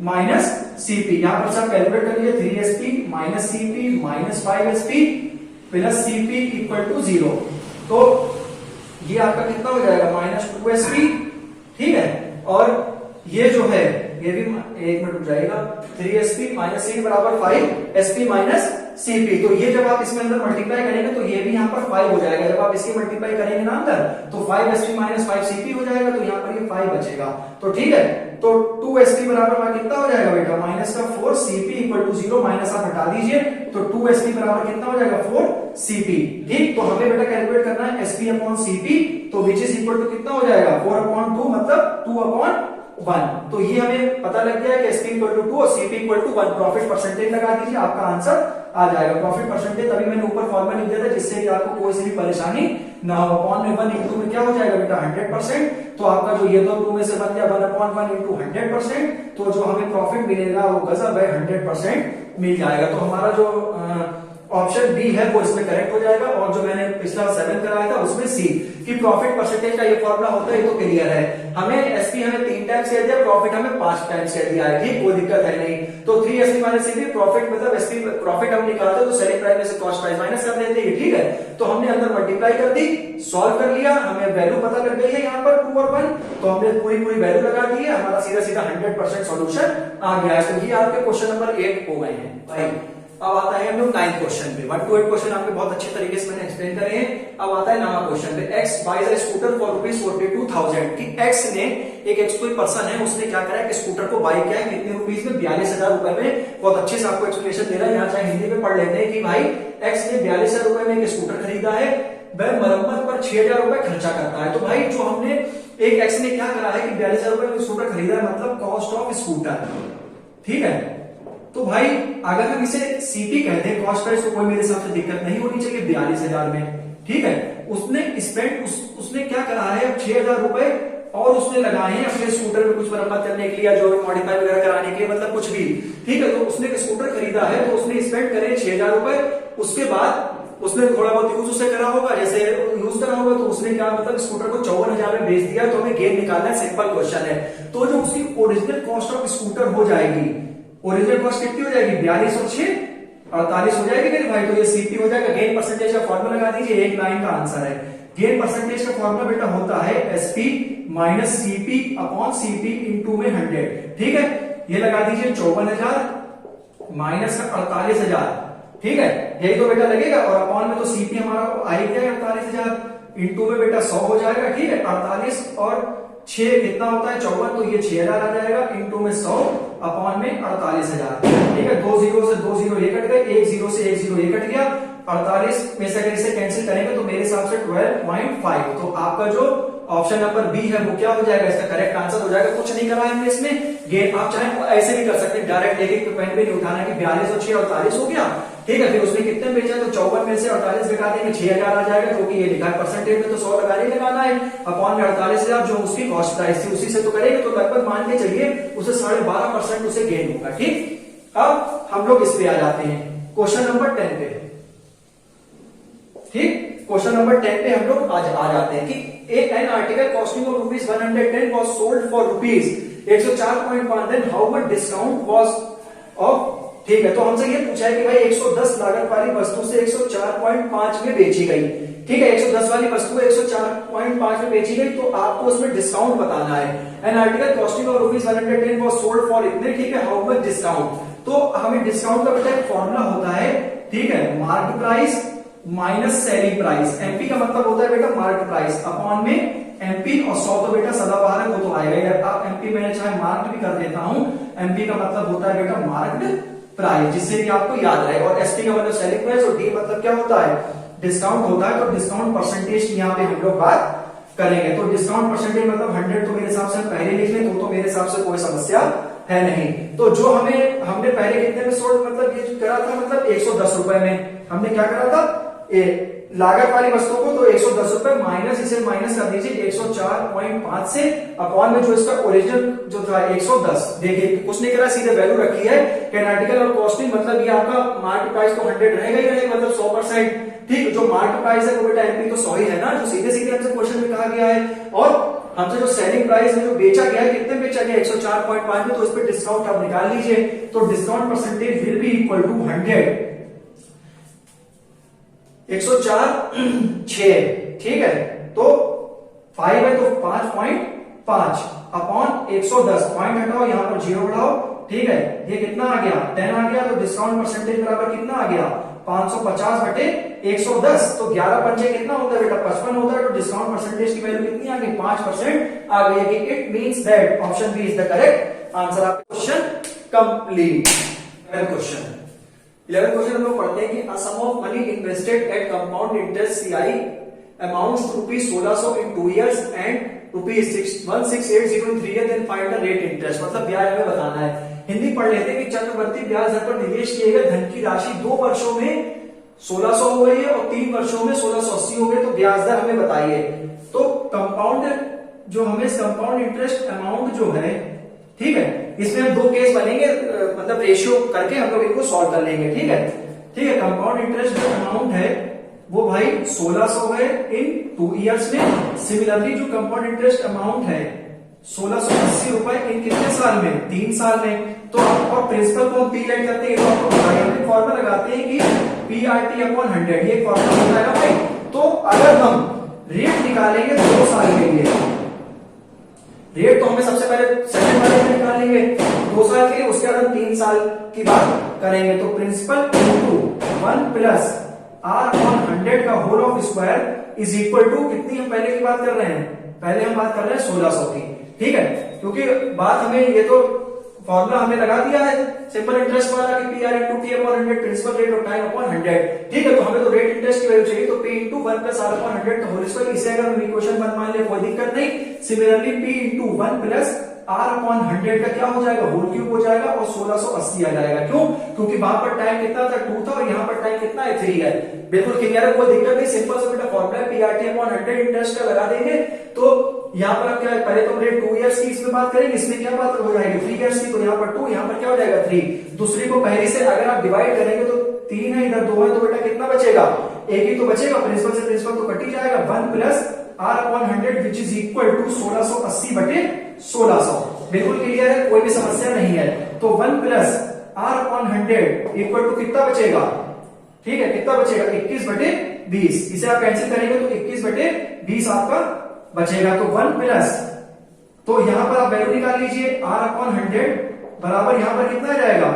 [SPEAKER 1] minus CP। यहां पर सब कैलकुलेट कर लीजिए 3SP minus CP minus 5SP plus CP equal to 0। तो ये आपका कितना हो जाएगा माइनस 2SP। ठीक है, और ये जो है ये भी एक मिनट रुक जाएगा 3SP माइनस CP बराबर 5SP माइनस CP। तो ये जब आप इसमें अंदर मल्टीप्लाई करेंगे तो ये भी यहाँ पर 5 हो जाएगा। जब आप इसकी मल्टीप्लाई करेंगे ना अंदर तो 5SP माइनस 5CP हो जाएगा, तो यहाँ पर ये 5 बचेगा। तो ठीक है, तो 2SP बराबर कितना हो जाएगा बेटा माइनस का 4CP इक्वल टू 0, माइनस आप हटा दीजिए तो 2SP बराबर कितना हो जाएगा 4CP। ठीक, तो हमें बेटा कैलकुलेट करना है SP अपॉन CP, तो विच इज इक्वल टू कितना हो जाएगा 4/2 मतलब 2/1। तो ये हमें पता लग गया कि SP इक्वल टू 2 और CP equal to 1। Profit percentage लगा दीजिए, आपका आंसर आ जाएगा। प्रॉफिट परसेंटेज तभी मैंने ऊपर फॉर्मूला लिख दिया था जिससे कि आपको कोई सी भी परेशानी ना हो। अपॉन में 1 इंटू में क्या हो जाएगा बेटा 100%। तो आपका जो ये दो 2 में से बन गया 1/1 इंटू 100%। तो जो हमें प्रॉफिट मिलेगा वो गजब है 100% मिल जाएगा। तो हमारा जो ऑप्शन बी है वो इसमें करेक्ट हो जाएगा। और जो मैंने पिछला 7 कराया था उसमें सी कि प्रॉफिट परसेंटेज का ये फॉर्मूला होता है, ये तो क्लियर है। हमें एसपी हमें 3 टाइम्स कह दिया, प्रॉफिट हमें 5 टाइम्स कह दिया है। ठीक, कोई दिक्कत है नहीं। तो 3SP माइनस CP प्रॉफिट मतलब एसपी प्रॉफिट हम निकालते हैं तो सेलिंग प्राइस में से कॉस्ट प्राइस माइनस कर देते हैं। ठीक है, तो हमने अंदर मल्टीप्लाई कर दी, सॉल्व कर लिया, हमें वैल्यू पता लग गई है यहाँ पर 2 और 1, तो हमने पूरी वैल्यू लगा दी है, हमारा सीधा सीधा 100% सॉल्यूशन आ गया है। तो ये आपके क्वेश्चन नंबर 8 हो गए हैं भाई। अब आता है हम लोग 9th क्वेश्चन पे। 1 to 8 क्वेश्चन आपके बहुत अच्छे तरीके से मैंने एक्सप्लेन करे हैं। अब आता है 9वां क्वेश्चन पे। X buys a scooter for ₹42,000 कि X ने एक कोई पर्सन है उसने क्या करा है कि स्कूटर को बाई किया है कितने रुपीस में 42,000 रुपए में। बहुत अच्छे से आपको एक्सप्लेनेशन दे रहा है, यहाँ चाहे हिंदी में पढ़ लेते हैं कि भाई X ने 42,000 रुपए में एक स्कूटर खरीदा है, वह मरम्मत पर 6,000 रुपए खर्चा करता है। तो भाई जो हमने एक X ने क्या करा है कि 42,000 रुपए में स्कूटर खरीदा है, मतलब कॉस्ट ऑफ स्कूटर। ठीक है, तो भाई अगर हम इसे सीपी कहते हैं कॉस्ट प्राइस, तो कोई मेरे हिसाब से दिक्कत नहीं होनी चाहिए 42,000 में। ठीक है, उसने स्पेंड उसने क्या करा है 6,000 रुपए और उसने लगाए हैं अपने स्कूटर में कुछ मरम्मत करने के लिए या जो मॉडिफाई वगैरह कराने के लिए, मतलब कुछ भी। ठीक है, तो उसने स्कूटर खरीदा है तो उसने स्पेंड करे 6,000 रुपए। उसके बाद उसने थोड़ा बहुत यूज उससे करा होगा, जैसे यूज करा होगा तो उसने क्या मतलब स्कूटर को 54,000 में बेच दिया। तो हमें गेन निकालना है, सिंपल क्वेश्चन है। तो जो उसकी ओरिजिनल कॉस्ट ऑफ स्कूटर हो जाएगी, ओरिजिनल कॉस्ट कितनी हो जाएगी 42 और 6 48 हो जाएगी मेरे भाई। तो ये सीपी हो जाएगा। गेन परसेंटेज का फॉर्मूला लगा दीजिए, एक लाइन का आंसर है। गेन परसेंटेज का फॉर्मूला बेटा होता है SP minus CP upon CP into में 100। ठीक है, ये लगा दीजिए 54,000 माइनस का 48,000। ठीक है, यही तो बेटा लगेगा, और अपॉन में तो सीपी हमारा आई गया 48,000 इंटू में बेटा 100 हो जाएगा। ठीक है, 48 और 6 कितना होता है 54, तो ये 6,000 आ जाएगा इंटू में 100 अपॉन में 48,000। ठीक है, 2 जीरो से 2 जीरो ये कट गए, 1 जीरो से 1 जीरो ये कट गया, 48 में से अगर इसे कैंसिल करेंगे तो मेरे हिसाब से 12.5। तो आपका जो ऑप्शन नंबर बी है वो क्या हो जाएगा, इसका करेक्ट आंसर हो जाएगा। कुछ नहीं करा है इसमें गेन, आप चाहें ऐसे भी कर सकते हैं, डायरेक्ट एक पॉइंट पे नहीं उठाना कि 42 और 6 48 हो गया। ठीक है, फिर उसने कितने बेचा, तो 54 में से 48 घटा देंगे 6,000 आ जाएगा, क्योंकि ये लिखा है परसेंटेज में तो 100 लगाना है, अपॉन में 48,000 जो उसकी कॉस्ट प्राइस थी उसी से तो करेंगे, तो लगभग मान के चलिए उसे 12.5% उसे गेन होगा। ठीक, अब हम लोग इस पे आ जाते हैं क्वेश्चन नंबर 10 पे। ठीक, क्वेश्चन नंबर 10 पे हम लोग आज आ जाते हैं कि an article costing of ₹110 was sold for ₹104.5, then how much discount was off. ठीक है, तो हमसे ये पूछा है कि भाई 110 लागत वाली वस्तु से 104.5 में बेची गई। ठीक है, 110 वाली वस्तु 104.5 में बेची गई, तो आपको उसमें डिस्काउंट बताना है। N article costing of ₹110 was sold for इतने। ठीक है, हाउ मच डिस्काउंट, तो हमें डिस्काउंट का बेटा एक फॉर्मूला होता है। ठीक है, mark price minus selling price, MP का मतलब होता है बेटा मार्क प्राइस अपॉन में एमपी, और 100 तो बेटा सदाबहार है वो तो आएगा यार, आप एमपी मैंने चाहे मार्क भी कर देता हूं, एमपी का मतलब होता है बेटा मार्क्ड प्राइस, जिससे कि आपको याद रहे, और एसपी का मतलब सेलिंग प्राइस, और डी मतलब क्या होता है डिस्काउंट होता है। तो डिस्काउंट परसेंटेज की यहाँ पे हम लोग बात करेंगे, तो डिस्काउंट परसेंटेज मतलब 100 तो मेरे हिसाब से पहले लिख लें तो मेरे हिसाब से कोई समस्या है नहीं। तो जो हमने पहले कितने में सोल्ड मतलब ये करा था, मतलब 110 रुपए में हमने क्या करा था, लागत वाली वस्तु को, तो 110 रुपए माइनस, इसे माइनस कर दीजिए 104.5 से, अपॉन में जो इसका ओरिजिनल जो था 110। देखिए कुछ नहीं करा, सीधे वैल्यू रखी है। कैन आर्टिकल और कॉस्टिंग मतलब ये आपका मार्केट प्राइस तो 100 रहेगा ही रहेगा, मतलब 100%। ठीक, जो मार्केट प्राइस है वो बेटा एमपी तो 100 ही है ना, जो सीधे सीधे हमसे क्वेश्चन में कहा गया है। और हमसे जो सेलिंग प्राइस है जो बेचा गया है, कितने बेचा गया 104.5 में, तो इस पर डिस्काउंट आप निकाल लीजिए, तो discount percentage will be equal to 100 104 ठीक है, तो 5 है तो 5.5 अपॉन 110, पॉइंट हटाओ यहाँ पर 0 बढ़ाओ। ठीक है, ये कितना आ गया 10 आ गया, तो डिस्काउंट परसेंटेज बराबर कितना आ गया 550 बटे 110, तो 11 पंचे कितना होता है बेटा 55 होता है, तो डिस्काउंट परसेंटेज की वैल्यू कितनी आ गई 5% आ गई है। It means that option B is the correct answer. आप क्वेश्चन कंप्लीट। 11 क्वेश्चन हम लोग पढ़ते हैं कि sum of money invested at compound interest CI amounts to ₹1600 in 2 years and ₹1680 in 3 years, then find the rate interest. मतलब ब्याज हमें बताना है। हिंदी पढ़ लेते हैं कि चक्रवर्ती ब्याज दर पर निवेश किए गए धन की राशि 2 वर्षों में 1600 हो गई है और 3 वर्षों में 1680 हो गए, तो ब्याज दर हमें बताइए। तो कंपाउंड जो हमें कंपाउंड इंटरेस्ट अमाउंट जो है, ठीक है, इसमें हम 2 केस बनेंगे, मतलब रेशियो करके हम लोग इनको सॉल्व कर लेंगे। ठीक है, ठीक है, कंपाउंड इंटरेस्ट जो अमाउंट है वो भाई 1600 है इन 2 years में। सिमिलरली जो कंपाउंड इंटरेस्ट अमाउंट है 1680 रुपए इन कितने साल में 3 साल में। तो और प्रिंसिपल को हम पी लेट करते हैं, तो आपको हम फॉर्मूला लगाते हैं कि PRT अपॉन 100, ये फॉर्मूला होता है ना भाई। तो अगर हम रेट निकालेंगे 2 साल के लिए, रेट तो हमें सबसे पहले सेकंड वाले में निकालेंगे 2 साल के लिए, उसके बाद हम 3 साल की बात करेंगे। तो principal into 1 plus R upon 100 का whole of square is equal to कितनी हम पहले की बात कर रहे हैं, पहले हम बात कर रहे हैं 1600 की। ठीक है, क्योंकि बात हमें ये तो फॉर्मूला हमने लगा दिया है सिंपल इंटरेस्ट वाला कि PR into T upon 100 principal rate और टाइम अपॉन 100। ठीक है, तो हमें तो रेट इंटरेस्ट की वैल्यू चाहिए, तो P into 1 plus R upon 100 का होल स्क्वायर। इसे अगर हम इक्वेशन 1 मान ले कोई दिक्कत नहीं। Similarly P into 1 plus R upon 100 का क्या हो जाएगा होल क्यूब हो जाएगा और 1680 आ जाएगा। क्यों, क्योंकि वहां पर टाइम कितना था 2 था और यहाँ पर टाइम कितना है 3 है। बिल्कुल क्लियर है, कोई दिक्कत नहीं। सिंपल से बेटा फॉर्मूला PRT अपॉन 100 इंटरेस्ट का लगा देंगे। तो यहाँ पर अब क्या है, पहले तो रेट 2 years की इसमें बात करेंगे, इसमें क्या बात हो जाएगी 3 years की, तो यहाँ पर 2, यहाँ पर क्या हो जाएगा 3। दूसरी को पहली से अगर आप डिवाइड करेंगे तो 3 है, इधर 2 है, तो बेटा कितना बचेगा, एक ही तो बचेगा। प्रिंसिपल से प्रिंसिपल तो कट ही जाएगा। 1 plus R upon 100 which is equal to 1680 बटे 1600। बिल्कुल क्लियर है, कोई भी समस्या नहीं है। तो 1 plus R upon 100 equal to कितना बचेगा ठीक है, कितना बचेगा 21/20। इसे आप कैंसिल करेंगे तो 21/20 आपका बचेगा। तो 1 प्लस, तो यहां पर आप वैल्यू निकाल लीजिए, R/100 बराबर यहां पर कितना जाएगा,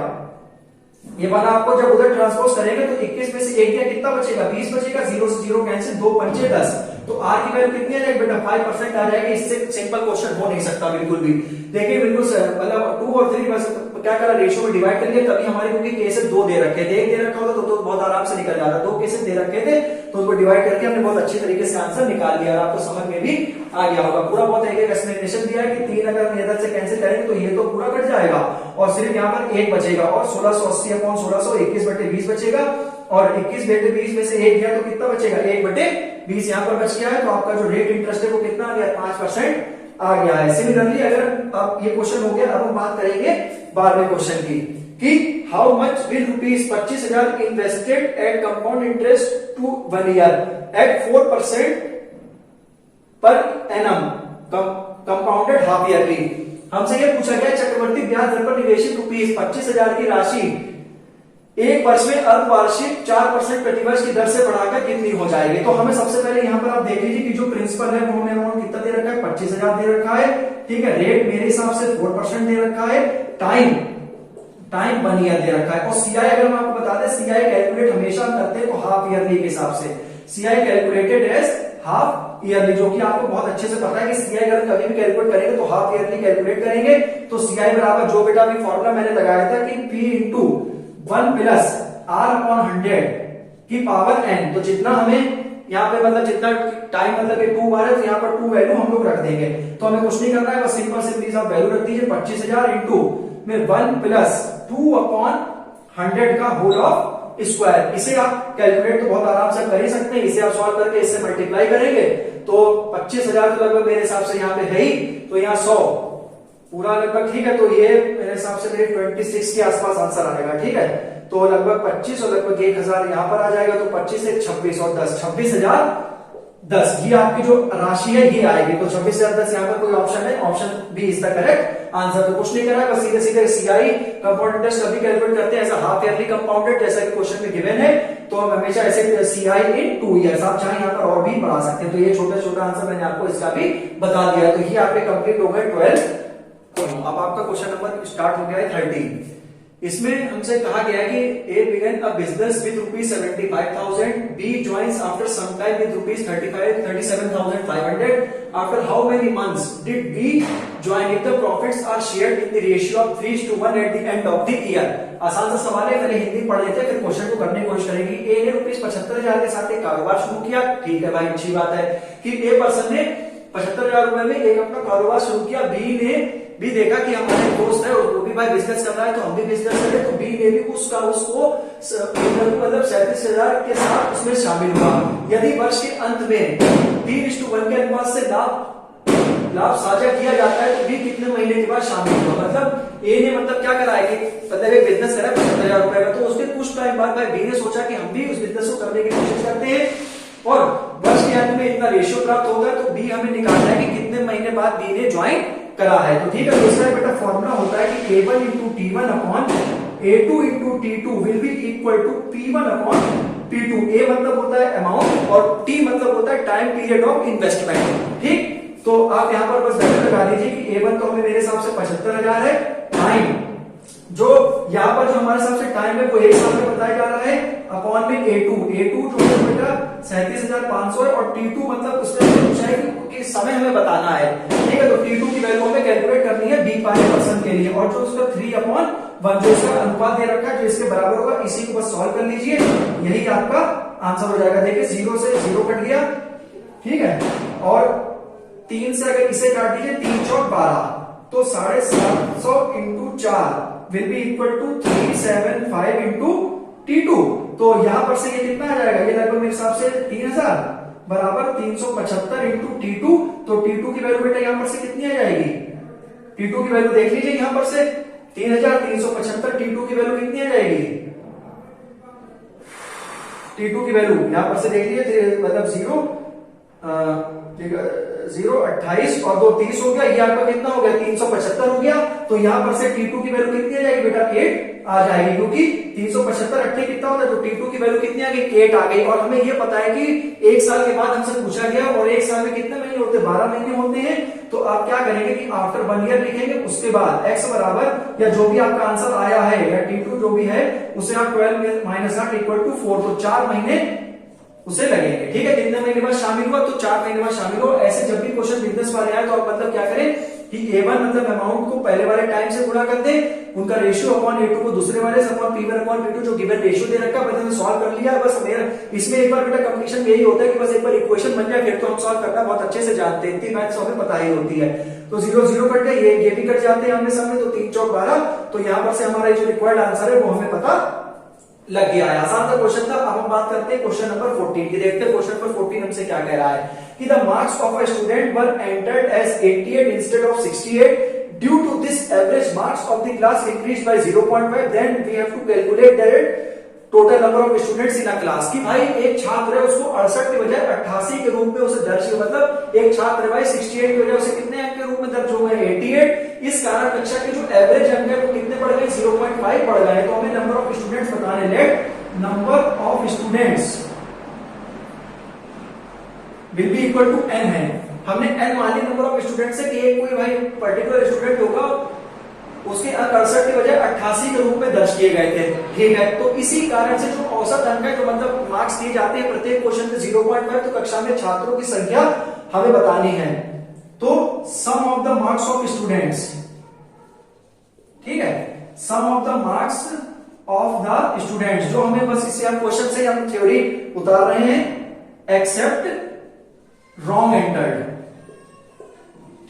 [SPEAKER 1] ये वाला आपको जब उधर ट्रांसपोज करेंगे तो 21 में से 1 गया, कितना बचेगा 20 बचेगा, 0 से 0 कैंसिल, 2 पंचे 10। तो R की वैल्यू कितनी आ जाएगी बेटा 5% आ जाएगी। इससे सिंपल क्वेश्चन हो नहीं सकता बिल्कुल भी। देखिए बिल्कुल मतलब 2 और 3 बस क्या करा, रेशियो में डिवाइड कर लिया, तभी हमारे क्योंकि केसेस 2 दे रखे थे, 1 दे रखा होता तो बहुत आराम से निकल जाता। 2 केसेस दे रखे थे तो उनको डिवाइड करके हमने बहुत अच्छी तरीके से आंसर निकाल लिया और आपको समझ में भी आ गया होगा। पूरा बहुत एक एक्सप्लेनेशन दिया है कि 3 अगर हम इधर से कैंसिल करेंगे तो ये तो पूरा कट जाएगा और सिर्फ यहाँ पर 1 बचेगा और 1680/1600 21/20 बचेगा और 21/20 में से 1 गया तो कितना बचेगा 1/20 यहाँ पर बच गया है। तो आपका जो रेट इंटरेस्ट है वो कितना आ गया 5% आ गया है। सिमिलरली अगर अब ये क्वेश्चन हो गया, अब हम बात करेंगे 12वें क्वेश्चन की कि how much will rupees 25,000 invested at compound interest to 1 year at 4% per annum compounded half yearly. हमसे ये पूछा गया चक्रवर्ती ब्याज दर पर निवेशित रुपीज 25,000 की राशि एक वर्ष में अर्धवार्षिक 4% प्रतिवर्ष की दर से बढ़ाकर कितनी हो जाएगी। तो हमें सबसे पहले यहाँ पर आप देख लीजिए कि जो प्रिंसिपल है वो हमें अमाउंट कितना दे रखा है 25,000 दे रखा है, ठीक है। रेट मेरे हिसाब से 4% दे रखा है, टाइम 1 ईयर दे रखा है और सीआई अगर हम आपको बता दें, सीआई कैलकुलेट हमेशा हम करते हैं तो हाफ ईयरली के हिसाब से, CI calculated as half yearly, जो कि आपको बहुत अच्छे से पता है कि सीआई अगर कभी भी कैलकुलेट करेंगे तो हाफ ईयरली कैलकुलेट करेंगे। तो सीआई बराबर जो बेटा अभी फॉर्मूला मैंने लगाया था कि P इंटू 1 प्लस R/100 की पावर n, तो जितना हमें यहाँ पे मतलब जितना टाइम मतलब 2 बार है तो यहाँ पर 2 वैल्यू हम लोग रख देंगे। तो हमें कुछ नहीं करना है, बस सिंपल से प्लीज आप वैल्यू रख दीजिए 25,000 इंटू में 1 प्लस 2/100 का होल ऑफ स्क्वायर। इसे आप कैलकुलेट तो बहुत आराम से कर ही सकते हैं, इसे आप सॉल्व करके इससे मल्टीप्लाई करेंगे तो 25,000 तो लगभग मेरे हिसाब से यहाँ पे है ही, तो यहाँ 100 पूरा लगभग, ठीक है। तो ये मेरे हिसाब से मेरे 26 के आसपास आंसर आएगा, ठीक है। तो लगभग 25 और लगभग 1,000 यहाँ पर आ जाएगा, तो 25 से 26 और 10 26,010 ये आपकी जो राशि है ये आएगी। तो 26,010 यहाँ पर कोई ऑप्शन है, option B is the correct answer. तो कुछ नहीं करा, बस सीधे सीधे सीआई कंपाउंड इंटरेस्ट कभी कैलकुलेट करते हैं एज हाफ ईयरली कंपाउंडेड, जैसा कि क्वेश्चन में गिवन है। तो हम हमेशा ऐसे सीआई इन 2 ईयर्स, आप चाहे यहाँ पर और भी बढ़ा सकते हैं। तो ये छोटा छोटा आंसर मैंने आपको इसका भी बता दिया। तो ये आपके कंप्लीट हो गए 12। अब आपका क्वेश्चन नंबर स्टार्ट हो गया है 13। इसमें हमसे कहा गया कि A began a business with rupees 75,000, B joins after some time with rupees 37,500. After how many months did B join if the profits are shared in the ratio of 3:1 at the end of the year? आसान सा सवाल है, पहले हिंदी पढ़ लेते हैं फिर question को करने की कोशिश करेंगे। A ने रुपीज 75,000 के साथ एक कारोबार शुरू किया, ठीक है भाई, अच्छी बात है कि A पर्सन ने 75,000 रुपए में एक अपना कारोबार शुरू किया। बी ने भी देखा कि हमारे दोस्त है और वो भी भाई बिजनेस कर रहा है तो हम भी बिजनेस करें, तो बी ने भी उसको मतलब 37,000 के साथ उसमें शामिल हुआ। यदि वर्ष के अंत में 3:1 के अनुपात से लाभ साझा किया जाता है तो बी कितने महीने के बाद शामिल हुआ। मतलब ए ने मतलब क्या करा है कि मतलब एक बिजनेस करा 75,000 रुपए का, तो उसके कुछ टाइम बाद भाई बी ने सोचा कि हम भी उस बिजनेस को करने की कोशिश करते हैं और वर्ष के अंत में इतना रेशियो प्राप्त होगा। तो बी हमें निकालना है कि कितने महीने बाद बी ने ज्वाइन करा है। तो ठीक है, दूसरा बेटा फॉर्मूला होता है कि A1 into T1 upon A2 into T2 will be equal to P1 upon P2। A मतलब होता है अमाउंट और T मतलब होता है टाइम पीरियड ऑफ इन्वेस्टमेंट, ठीक। तो आप यहाँ पर बस वैल्यू लगा लीजिए कि A1 तो हमें मेरे हिसाब से 75,000 है, टाइम जो यहाँ पर जो हमारे हिसाब से टाइम है वो एक साल में बताया जा रहा है, अपॉन में A2 जो है बेटा 37,500 है और T2 मतलब उसमें पूछा है कि समय हमें बताना है, ठीक है। तो T2 की वैल्यू हमें कैलकुलेट करनी है B5% के लिए और जो उसका 3/1 जो इसका अनुपात दे रखा है जो इसके बराबर होगा, इसी को बस सॉल्व कर लीजिए, यही आपका आंसर हो जाएगा। देखिए 0 से 0 कट गया, ठीक है, और 3 से अगर इसे काट दीजिए 3 चौक 12 तो 750 into 4 will be equal to 375 into T2। तो यहां पर से ये कितना आ जाएगा, ये लगभग मेरे हिसाब से 3,000 बराबर 375 इंटू T2। तो T2 की वैल्यू बेटा यहां पर से कितनी आ जाएगी, T2 की वैल्यू देख लीजिए यहां पर से 3,375, T2 की वैल्यू कितनी आ जाएगी, T2 की वैल्यू यहां पर से देख लीजिए मतलब 0 0.28 और 2 30 हो गया, ये आपका कितना हो गया 375 हो गया। तो यहाँ पर से T2 की वैल्यू कितनी आ जाएगी बेटा 8 आ जाएगी, क्योंकि 375 8 कितना होता है, तो T2 की वैल्यू कितनी आ गई 8 आ गई। और हमें ये पता है कि एक साल के बाद हमसे पूछा गया, और एक साल में कितने महीने होते हैं 12 महीने होते हैं। तो आप क्या करेंगे कि आफ्टर 1 ईयर लिखेंगे, उसके बाद x बराबर या जो भी आपका आंसर आया है या T2 जो भी है उसे आप 12 माइनस 8 इक्वल टू 4, तो 4 महीने उसे लगेंगे। ठीक है, कितने महीने बाद शामिल हुआ, तो 4 महीने बाद शामिल हो। ऐसे जब भी क्वेश्चन बिजनेस वाले आए तो आप मतलब क्या करें कि A1 मतलब अमाउंट को पहले वाले टाइम से गुणा कर दें, उनका रेशियो अपॉन A2 को दूसरे वाले से अपॉन P1 अपॉन P2 जो गिवन रेशियो दे रखा है मैंने सॉल्व कर लिया। बस मेरा इसमें एक बार बेटा कंडीशन यही होता है कि बस एक बार इक्वेशन बन जाए, फिर तो हम सॉल्व करना बहुत अच्छे से जानते हैं, इतनी मैथ्स हमें पता ही होती है। तो 0 0 कट गए, ये भी कट जाते हैं आमने सामने, तो 3 चौक 12। तो यहाँ पर से हमारा जो रिक्वायर्ड आंसर है वो हमें पता लग गया है। आसान सा क्वेश्चन था। अब हम बात करते हैं क्वेश्चन नंबर 14 की। देखते हैं क्वेश्चन नंबर 14 हमसे क्या कह रहा है कि the marks of a student were entered as 88 instead of 68 due to this average marks of the class increase by 0.5 then we have to calculate that total number of students in a class. कि भाई एक छात्र है उसको 68 के बजाय 88 के रूप में उसे दर्ज, मतलब एक छात्र है भाई 68 के बजाय उसे कितने अंक के रूप में दर्ज हो गए 88। इस कारण कक्षा के जो एवरेज अंक है वो कितने बढ़ गए 0.5 बढ़ गए। तो हमें नंबर ऑफ स्टूडेंट्स बताने, let number of students will be equal to n है। हमने n मान ली नंबर ऑफ स्टूडेंट से कि कोई भाई पर्टिकुलर स्टूडेंट होगा उसके अंक 68 के बजाय 88 के रूप में दर्ज किए गए थे। ठीक है, तो इसी कारण से जो औसत अंक है, जो मतलब मार्क्स दिए जाते हैं प्रत्येक क्वेश्चन में 0.5, तो कक्षा में छात्रों की संख्या हमें बतानी है। तो sum of the marks of students, ठीक है, sum of the marks of the students, जो हमें बस इससे हम क्वेश्चन से हम थ्योरी उतार रहे हैं, एक्सेप्ट रॉन्ग एंटर्ड।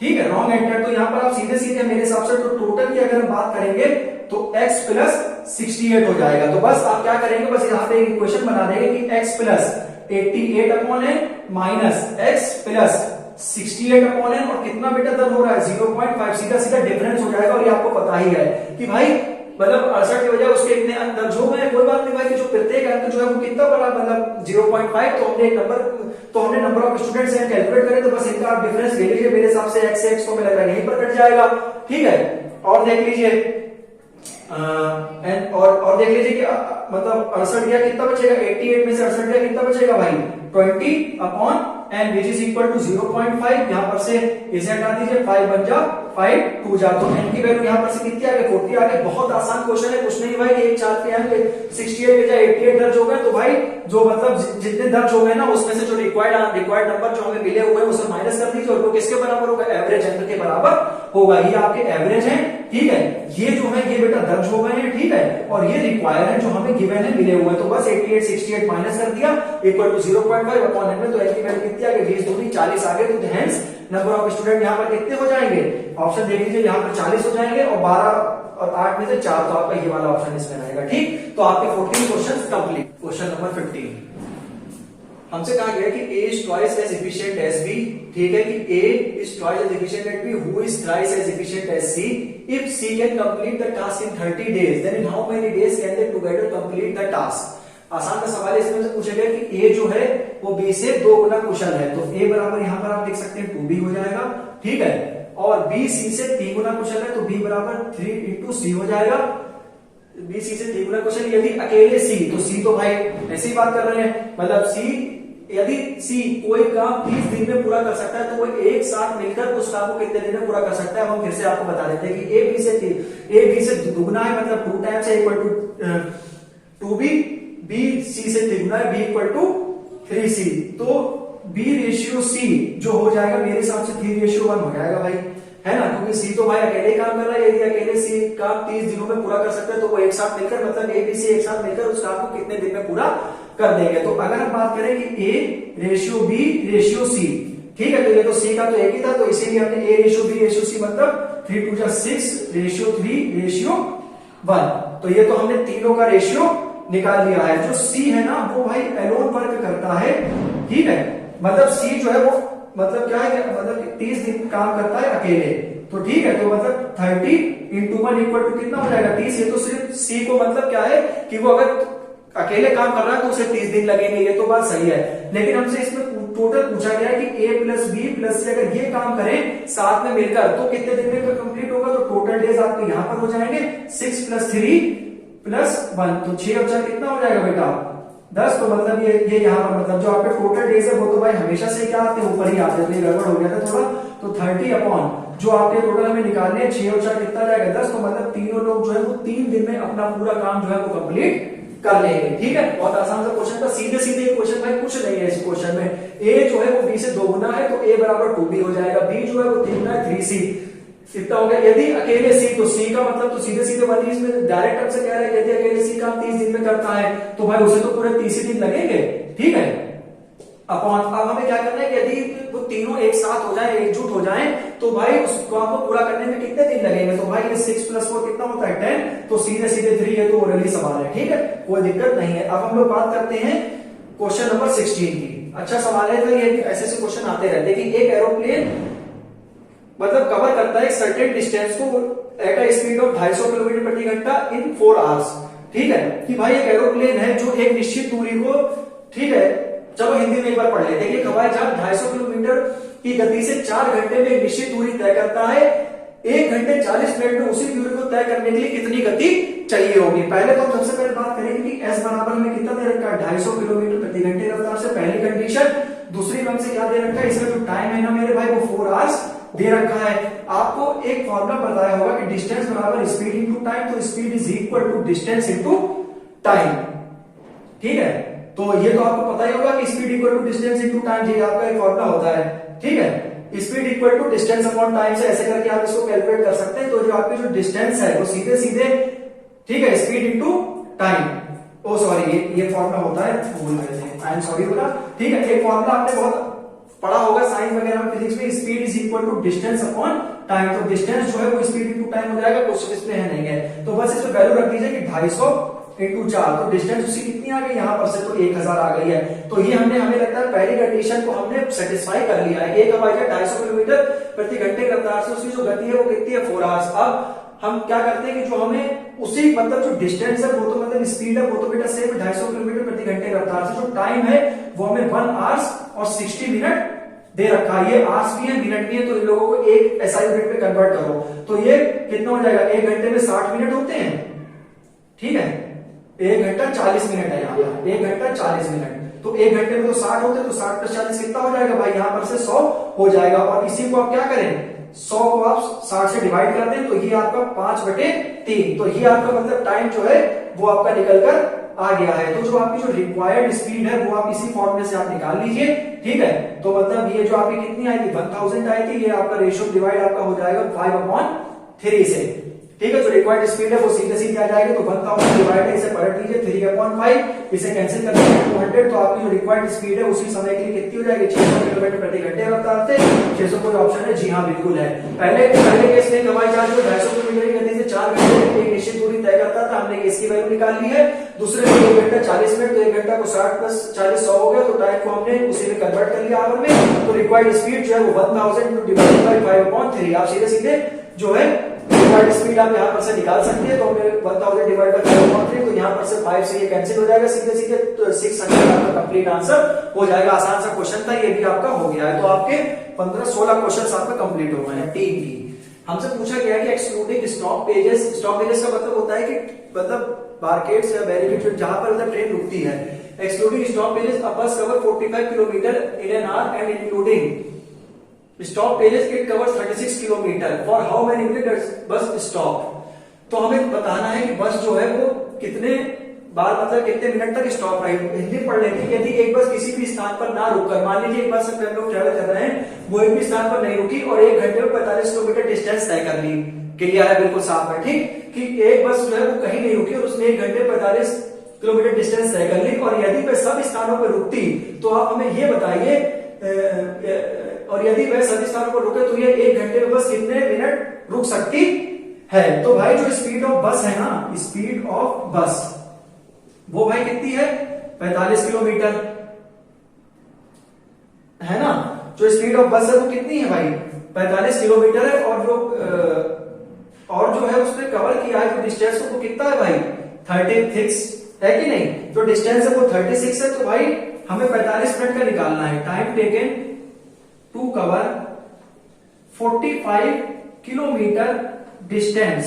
[SPEAKER 1] ठीक है, रॉन्ग एंटर्ड, तो यहां पर आप सीधे सीधे मेरे हिसाब से तो टोटल की अगर हम बात करेंगे तो x प्लस 68 हो जाएगा। तो बस आप क्या करेंगे, बस यहां पे एक इक्वेशन बना देंगे कि x plus 88 upon n minus x plus 68 upon n, और कितना बेटा दर हो रहा है 0.5, सीधा सीधा डिफरेंस हो जाएगा। और ये आपको पता ही है कि भाई मतलब 68 के बजाय उसके इतने अंक दर्ज हो गए, कोई बात नहीं भाई कि जो प्रत्येक अंक जो है वो कितना बड़ा मतलब 0.5, तो हमने एक नंबर, तो हमने नंबर ऑफ स्टूडेंट्स हैं कैलकुलेट करें, तो बस इनका आप डिफरेंस ले लीजिए। मेरे हिसाब से x से x को मिला यहीं पर कट जाएगा। ठीक है, और देख लीजिए और देख लीजिए कि मतलब 68 गया कितना बचेगा, 88 में से 68 गया कितना बचेगा भाई 20 upon n which is equal to 0.5। यहां पर से इसे हटा दीजिए, 5 बन जा 5 2 जा, तो n की वैल्यू यहां पर से कितनी आ गई 40 आ गई। बहुत आसान क्वेश्चन है, कुछ नहीं भाई कि एक छात्र के अंक 68 के बजाय 88 दर्ज हो गए, तो भाई जो मतलब जितने दर्ज हो गए ना उसमें से जो रिक्वायर्ड नंबर जो हमें मिले हुए हैं उसे माइनस कर दीजिए, और वो किसके बराबर होगा, एवरेज अंक के बराबर होगा। ये आपके एवरेज है। ठीक है, ये जो है ये बेटा दर्ज हो गए हैं। ठीक है, और ये रिक्वायर है जो हमें गिवन है मिले हुए, तो बस 88 68 माइनस कर दिया इक्वल टू 0.5 अपॉन n में, तो n की वैल्यू कितनी आ गई 20 दूनी 40 आ गए। तो हेंस नंबर ऑफ स्टूडेंट यहाँ पर कितने हो जाएंगे, ऑप्शन देख लीजिए, यहाँ पर 40 हो जाएंगे, और 12 और 8 में से 4, तो आपका ये वाला ऑप्शन इसमें रहेगा। ठीक, तो आपके 14 क्वेश्चन कंप्लीट। क्वेश्चन नंबर 15 हमसे कहा गया कि A is twice as efficient as B। ठीक है, कि A is twice as efficient as B, who is thrice as efficient as C? If C can complete the task in 30 days, then in how many days can they together complete the task? आसान का सवाल है, इसमें से पूछा गया कि A जो है वो B से 2 गुना कुशल है, तो A बराबर यहां पर आप देख सकते हैं 2B हो जाएगा। ठीक है, और B C से 3 गुना कुशल है, तो B बराबर 3 into C हो जाएगा। B C से 3 गुना कुशल, यदि अकेले C, तो C तो भाई ऐसे ही बात कर रहे हैं, मतलब C यदि C कोई काम 30 दिन में पूरा कर सकता है, तो वो एक साथ मिलकर उस काम को कितने दिन में पूरा कर सकता है। हम फिर से आपको बता देते हैं कि A B से दुगुना है, मतलब 2 टाइम्स है equal to 2B, B C से तिगुना है, B इक्वल टू 3C, तो B रेशियो C जो हो जाएगा मेरे हिसाब से 3:1 हो जाएगा भाई, है ना, क्योंकि C तो भाई अकेले काम कर रहा है। यदि अकेले C काम 30 दिनों में पूरा कर सकता है, तो वो एक साथ मिलकर मतलब A B C एक साथ मिलकर उस काम को कितने दिन में पूरा कर देंगे। तो अगर हम बात करें कि A ratio B ratio C, ठीक है, तो ये तो C का तो एक ही था, तो इसीलिए हमने A ratio B ratio C मतलब 3 2 6 रेशियो 3 रेशियो 1, तो ये तो हमने तीनों का रेशियो निकाल लिया है। जो C है ना वो भाई एलोन वर्क करता है। ठीक है, मतलब C जो है वो मतलब क्या है, मतलब 30 दिन काम करता है अकेले, तो ठीक है, तो मतलब 30 into 1 इक्वल टू कितना हो जाएगा 30। ये तो सिर्फ C को मतलब क्या है कि वो अगर अकेले काम कर रहा है तो उसे 30 दिन लगेंगे, ये तो बात सही है। लेकिन हमसे इसमें टोटल पूछा गया है कि a प्लस बी प्लस सी अगर ये काम करें साथ में मिलकर तो कितने दिन में कंप्लीट होगा, तो टोटल डेज आपके यहाँ पर हो जाएंगे 6 + 3 + 1, तो 6 और 4 कितना हो जाएगा बेटा 10। तो मतलब ये यहाँ पर मतलब जो आपके टोटल डेज है वो तो भाई हमेशा से क्या आते हैं ऊपर ही आते हैं, गड़बड़ हो गया था थोड़ा। तो 30 अपॉन जो आपके टोटल हमें निकालने हैं 6 और 4 कितना जाएगा 10। तो मतलब तीनों लोग जो है वो 3 दिन में अपना पूरा काम जो है वो कंप्लीट कर लेंगे। ठीक है, बहुत आसान सा क्वेश्चन था, सीधे सीधे क्वेश्चन भाई कुछ नहीं है इस क्वेश्चन में। a जो है वो b से 2 गुना है तो a बराबर 2b हो जाएगा, b जो है वो 3 गुना है 3c इतना हो गया। यदि अकेले c तो c का मतलब तो सीधे सीधे वाली इसमें डायरेक्ट टर्म से कह रहा है यदि अकेले c काम 30 दिन में करता है तो भाई उसे तो पूरे 30 ही दिन लगेंगे। ठीक है, अपॉन अब हमें क्या करना है कि यदि वो तीनों एक साथ हो जाए एकजुट हो जाए तो भाई उसको आपको पूरा करने में कितने दिन लगेंगे, तो भाई ये 6 + 4 कितना होता है 10, तो सीधे सीधे 3 ये तो ओरली सवाल है। ठीक है, कोई दिक्कत नहीं है। अब हम लोग बात करते हैं क्वेश्चन नंबर 16 की। अच्छा सवाल है, तो ये ऐसे ऐसे क्वेश्चन आते रहते हैं कि एक एरोप्लेन मतलब कवर करता है एक सर्टेन डिस्टेंस को at a speed of 250 kilometre प्रति घंटा इन 4 आवर्स। ठीक है, कि भाई एक एरोप्लेन है जो एक निश्चित दूरी को, ठीक है चलो हिंदी में एक बार पढ़ लेते हैं कि हवाई जहाज 250 किलोमीटर की गति से 4 घंटे में एक निश्चित दूरी तय करता है। 1 घंटे 40 मिनट में उसी दूरी को तय करने के लिए कितनी गति चाहिए होगी। पहले तो हम सबसे पहले बात करेंगे कि s बराबर हमें कितना दे रखा है 250 किलोमीटर प्रति घंटे रफ्तार से, पहली कंडीशन। दूसरी में हमसे क्या दे रखा है, इसका जो टाइम है ना मेरे भाई वो 4 आवर्स दे रखा है। आपको एक फॉर्मूला बताया होगा कि डिस्टेंस बराबर स्पीड इनटू टाइम, तो speed is equal to distance into time. ठीक है, तो ये तो आपको पता ही होगा कि speed equal to distance into time, ये आपका एक फॉर्मूला होता है। ठीक है, speed equal to distance upon time से ऐसे करके आप इसको कैलकुलेट कर सकते हैं। तो जो आपकी जो डिस्टेंस है वो सीधे सीधे, ठीक है, स्पीड इनटू टाइम, ओ सॉरी ये फॉर्मूला होता है, भूल गए थे, आई एम सॉरी बोला। ठीक है, एक फॉर्मूला आपने बहुत पढ़ा होगा साइंस वगैरह में, फिजिक्स में, speed is equal to distance upon time. तो डिस्टेंस जो है वो स्पीड इनटू टाइम हो जाएगा, क्वेश्चन इसमें है नहीं है, तो बस इसमें वैल्यू रख दीजिए कि 250 × 4, तो डिस्टेंस उसकी कितनी आ गई यहाँ पर से, तो 1000 आ गई है। तो ये हमें लगता है पहली कंडीशन को हमने सेटिस्फाई कर लिया है। एक हवाई जहाज 250 किलोमीटर प्रति घंटे की रफ्तार से, उसकी जो गति है वो कितनी है 4 आवर्स। अब हम क्या करते हैं कि जो हमें उसी मतलब जो डिस्टेंस है वो तो मतलब स्पीड है वो तो बेटा सेम 250 किलोमीटर प्रति घंटे की रफ्तार से, जो टाइम है वो हमें 1 आवर्स और 60 मिनट दे रखा है। ये आवर्स भी है मिनट भी है, तो इन लोगों को एक एसआई यूनिट में कन्वर्ट करो तो ये कितना हो जाएगा, 1 घंटे में 60 मिनट होते हैं। ठीक है, 1 घंटा 40 मिनट है यहाँ पर, 1 घंटा 40 मिनट, तो 1 घंटे में तो 60 होते हैं, तो 60 + 40 कितना हो जाएगा भाई, यहाँ पर से 100 हो जाएगा। और इसी को आप क्या करें, 100 को आप 60 से डिवाइड कर दें तो ये आपका 5/3, तो ये आपका मतलब टाइम जो है वो आपका निकल कर आ गया है। तो जो आपकी जो रिक्वायर्ड स्पीड है वो आप इसी फॉर्मूले से आप निकाल लीजिए। ठीक है, तो मतलब ये जो आपकी कितनी आई थी 1000 आई थी, ये आपका रेशियो डिवाइड आपका हो जाएगा 5/3 से। ठीक है, जो रिक्वायर्ड स्पीड है वो सीधे सीधे आ जाएगी, तो 1000 डिवाइड है, इसे पलट लीजिए 3/5, इसे कैंसिल कर दीजिए 200, तो आपकी जो रिक्वायर्ड स्पीड है उसी समय के लिए कितनी हो जाएगी 600 किलोमीटर प्रति घंटे रफ्तार से। 600 कोई ऑप्शन है, जी हाँ बिल्कुल है। पहले केस में हवाई जहाज को 250 किलोमीटर की गति से 4 घंटे में एक निश्चित दूरी तय करता था, हमने इसकी वैल्यू निकाल ली है। दूसरे में 1 घंटा 40 मिनट, तो 1 घंटा को 60 + 40 100 हो गया, तो टाइम को हमने उसी में कन्वर्ट कर लिया आवर में। तो रिक्वायर्ड स्पीड जो है वो 1000 डिवाइडेड बाय 5/3, आप सीधे सीधे जो है रिक्वायर्ड स्पीड आप यहाँ पर से निकाल सकते हैं। तो हमें 1000 डिवाइड बाय 5/3, तो यहाँ पर से 5 से ये कैंसिल हो जाएगा सीधे सीधे, तो 600 आपका कंप्लीट आंसर हो जाएगा। आसान सा क्वेश्चन था, ये भी आपका हो गया है। तो आपके 15-16 क्वेश्चन आपका कंप्लीट हो गए हैं। टीम की हमसे पूछा गया है कि excluding stop pages, stop pages का मतलब होता है कि मतलब मार्केट्स या बैरिकेड्स जहां पर मतलब ट्रेन रुकती है। एक्सक्लूडिंग स्टॉप पेजेस अ बस cover 45 kilometre in an hour and including stop pages it covers 36 kilometre for how many minute bus stop. तो हमें बताना है कि बस जो है वो कितने बार मतलब कितने मिनट तक स्टॉप रही। हिंदी पढ़ लेते हैं, यदि एक बस किसी भी स्थान पर ना रुककर, मान लीजिए एक बस से हम लोग ट्रेवल कर रहे हैं, वो एक भी स्थान पर नहीं रुकी और 1 घंटे में 45 किलोमीटर डिस्टेंस तय कर ली, क्लियर है, बिल्कुल साफ है। ठीक कि एक बस जो है वो कहीं नहीं रुकी और उसने 1 घंटे 45 किलोमीटर डिस्टेंस तय कर ली, और यदि वह सब स्थानों पर रुकती तो आप हमें ये बताइए, और यदि वह सभी स्थानों पर रुके तो ये 1 घंटे में बस कितने मिनट रुक सकती है। तो भाई जो स्पीड ऑफ बस है ना, स्पीड ऑफ बस वो भाई कितनी है 45 किलोमीटर है ना। जो स्पीड ऑफ बस है वो कितनी है भाई 45 किलोमीटर है, और जो है उसने कवर किया है जो डिस्टेंस वो कितना है भाई 36 है कि नहीं। जो डिस्टेंस है वो 36 है, तो भाई हमें 45 मिनट का निकालना है। Time taken to cover 45 kilometre distance,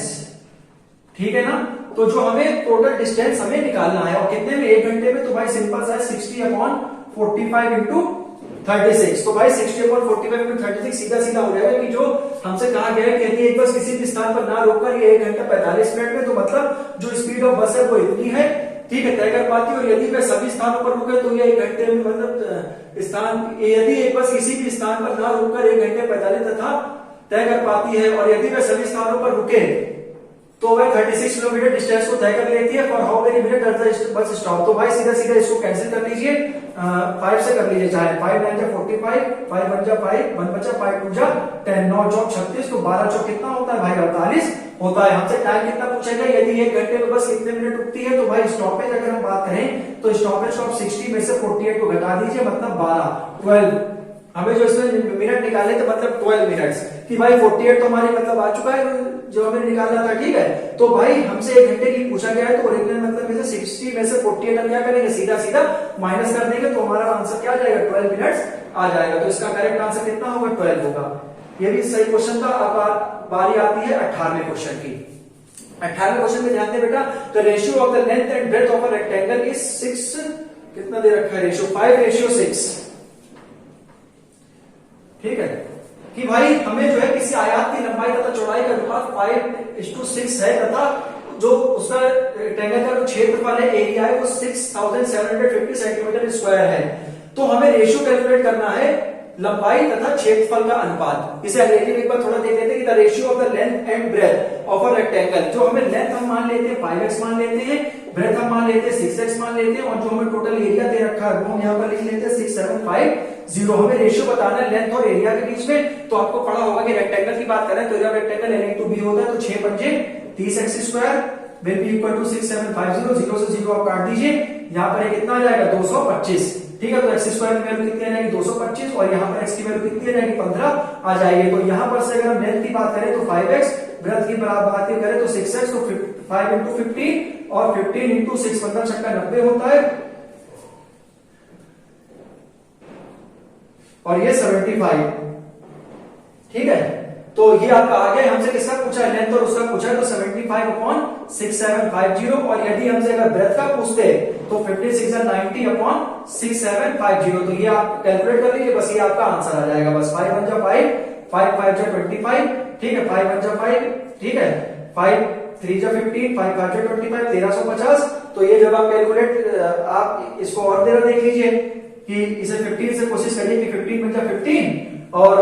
[SPEAKER 1] ठीक है ना। तो जो हमें टोटल डिस्टेंस हमें निकालना है और कितने में, 1 घंटे में। तो भाई सिंपल सा 60/45 इंटू 36। तो भाई 60/45 इंटू 36 सीधा सीधा हो जाएगा कि जो हमसे कहा गया है कि यदि एक बस किसी भी स्थान पर ना रोककर ये 1 घंटा 45 मिनट में, तो मतलब जो स्पीड ऑफ बस है वो इतनी है, ठीक है, तय कर पाती है। और यदि वह सभी स्थानों पर रुके तो ये 1 घंटे में मतलब यदि एक बस किसी भी स्थान पर ना रुककर 1 घंटे 45 तथा तय कर पाती है, और यदि वह सभी स्थानों पर रुके तो वह 36 किलोमीटर डिस्टेंस को तय कर लेती है। For how many minute does the bus stop. तो भाई सीधा सीधा इसको कैंसिल कर लीजिए, 5 से कर लीजिए, चाहे 5 9 जा 45, 5 1 जा 5, 1 बचा 5 2 जा 10, 9 चौक 36, तो 12 चौक कितना होता है भाई, 48 होता है। हमसे टाइम कितना पूछेगा, यदि 1 घंटे में बस कितने मिनट रुकती है। तो भाई स्टॉपेज अगर हम बात करें तो स्टॉपेज को आप 60 में से 48 को घटा दीजिए, मतलब 12 हमें जो इसमें मिनट निकाले थे मतलब 12 मिनट्स, कि भाई 48 तो हमारी मतलब आ चुका है जो हमें निकालना था, ठीक है। तो भाई हमसे 1 घंटे की पूछा गया है, तो ओरिजिनल मतलब में से 60 में से 48 हम क्या करेंगे, सीधा सीधा माइनस कर देंगे, तो हमारा आंसर क्या आ जाएगा, 12 मिनट्स आ जाएगा। तो इसका करेक्ट आंसर कितना होगा, 12 होगा। ये भी सही क्वेश्चन था। अब बारी आती है 18वें क्वेश्चन की। 18वें क्वेश्चन में ध्यान दे बेटा, the ratio of the length and breadth of a rectangle is 6, कितना दे रखा है रेशियो, 5:6, ठीक है। कि भाई हमें जो है किसी आयत की लंबाई तथा चौड़ाई का अनुपात 5:6 है, तथा जो उसका रेक्टेंगल का जो क्षेत्रफल है, एरिया है, वो 6750 सेंटीमीटर स्क्वायर है। तो हमें रेशियो कैलकुलेट करना है लंबाई तथा क्षेत्रफल का अनुपात। इसे अंग्रेजी में एक बार थोड़ा देख लेते हैं कि the ratio of the length and breadth of a rectangle. जो हमें लेंथ हम मान लेते हैं 5x मान लेते हैं, ब्रेथ हम मान लेते हैं 6x मान लेते हैं, और जो हमें टोटल एरिया दे रखा है वो हम यहाँ पर लिख लेते हैं 6750। हमें रेशियो बताना है लेंथ और एरिया के बीच में। तो आपको पढ़ा होगा कि रेक्टेंगल की बात करें तो एरिया रेक्टेंगल n/b होता है, तो 6 पंजे 30x square will be equal to 6750। 0 से 0 आप काट दीजिए, यहाँ पर कितना आ जाएगा, 225, ठीक है। तो x स्क्वायर की वैल्यू कितनी आ जाएगी, 225, और यहाँ पर x की वैल्यू कितनी आ जाएगी, 15 आ जाएगी। तो यहाँ पर से अगर हम लेंथ की बात करें तो 5x, ब्रेथ की बात करें तो 6x, तो 5 इंटू 15 और 15 इंटू 6, 15 छक्का 90 होता है, और ये 75, ठीक है। तो ये आपका आ गया। हमसे किसका पूछा है, लेंथ और उसका पूछा है, तो 75/6750। और यदि हमसे अगर ब्रेथ का पूछते तो 56 और 90/6750। तो ये आप कैलकुलेट कर लीजिए, बस ये आपका आंसर आ जाएगा। बस 5 1 जा 5, 5 5 जा 25, ठीक है, 5 1 जा 5, ठीक है, 5 3 जा 15, 5 5 जा 25, 1350। तो ये जब आप कैलकुलेट, आप इसको और देर देख लीजिए कि इसे 15 से कोशिश करिए कि 15 1 जा 15 और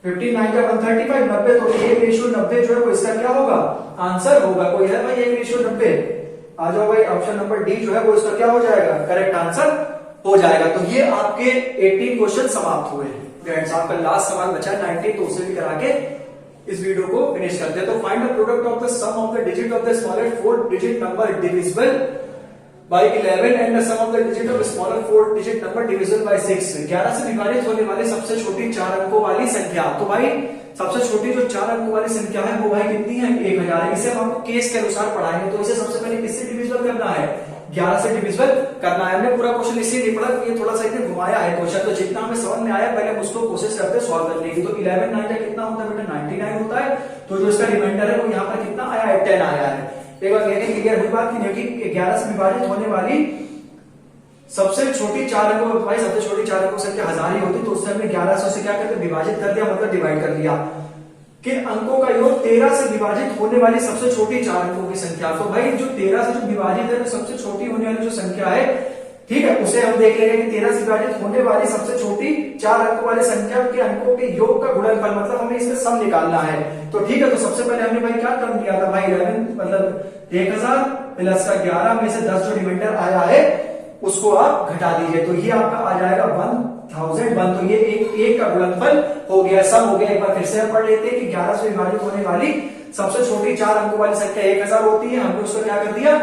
[SPEAKER 1] 15 9 जा 135, 90। तो 1:90 जो है वो इसका क्या होगा, आंसर होगा। कोई है भाई 1:90? आ जाओ भाई, ऑप्शन नंबर डी जो है वो इसका क्या हो जाएगा, करेक्ट आंसर हो जाएगा। तो ये आपके 18 क्वेश्चन समाप्त हुए। फ्रेंड्स आपका लास्ट सवाल बचा 19, तो उसे भी करा के इस वीडियो को फिनिश करते हैं। तो find the product of the sum of the digit of the smallest 4 digit number divisible by 11 and the sum of the digit of smaller 4 digit number divisible by 6। 11 से विभाजित होने वाली सबसे छोटी 4 अंकों वाली संख्या। तो भाई सबसे छोटी जो 4 अंकों वाली संख्या है वो भाई कितनी है, 1000 है। इसे हम आपको केस के अनुसार पढ़ाएंगे। तो इसे सबसे पहले किससे डिविजिबल करना है, 11 से डिविजिबल करना है। हमने पूरा क्वेश्चन इसलिए नहीं पढ़ा, ये थोड़ा सा इसने घुमाया है क्वेश्चन। तो जितना हमें समझ में आया पहले हम उसको कोशिश करते सॉल्व करने की। तो 11 9 कितना होता है बेटा, 99 होता है। तो जो इसका रिमाइंडर है वो यहाँ पर कितना आया है, 10 आया है। एक बार क्लियर हुई बात की 11 से विभाजित होने वाली सबसे छोटी 4 अंकों, भाई सबसे छोटी 4 अंकों संख्या 1000 ही होती, तो उससे हमने 1100 से क्या करते, विभाजित कर दिया, मतलब डिवाइड कर दिया। किन अंकों का योग 13 से विभाजित होने वाली सबसे छोटी 4 अंकों की संख्या। तो भाई जो 13 से जो विभाजित है, तो सबसे छोटी होने वाली जो संख्या है, ठीक है, उसे हम देख लेंगे कि 13 से विभाजित होने वाली सबसे छोटी 4 अंकों वाली संख्या के अंकों के योग का गुणनफल, मतलब हमें इसमें सम निकालना है। तो ठीक है, तो सबसे पहले हमने भाई क्या टर्म दिया था भाई, 11 मतलब 1000 प्लस का 11 में से 10 जो रिमाइंडर आया है उसको आप घटा दीजिए। तो ये आपका आ जाएगा 1001। तो ये एक का गुणनफल हो गया, सम हो गया। एक बार फिर से हम पढ़ लेते हैं कि 11 से विभाजित होने वाली सबसे छोटी 4 अंकों वाली संख्या 1000 होती है। हमने उसको क्या कर दिया,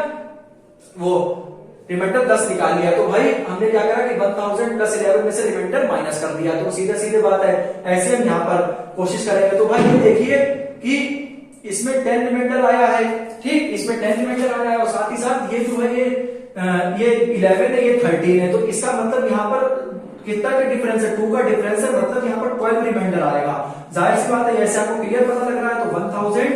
[SPEAKER 1] वो रिमाइंडर 10 निकाल लिया। तो भाई हमने क्या करा कि 1000 प्लस 11 में से रिमाइंडर माइनस कर दिया। तो सीधे सीधे बात है, ऐसे हम यहाँ पर कोशिश करेंगे। तो भाई ये देखिए कि इसमें 10 रिमाइंडर आया है, ठीक, इसमें 10 रिमाइंडर आया है, और साथ ही साथ ये जो है ये ये 11 है, ये 13 है, तो इसका मतलब यहाँ पर कितना का डिफरेंस है, 2 का डिफरेंस है, मतलब यहाँ पर 12 रिमाइंडर आएगा। जाहिर सी बात है, ऐसे आपको क्लियर पता लग रहा है। तो 1000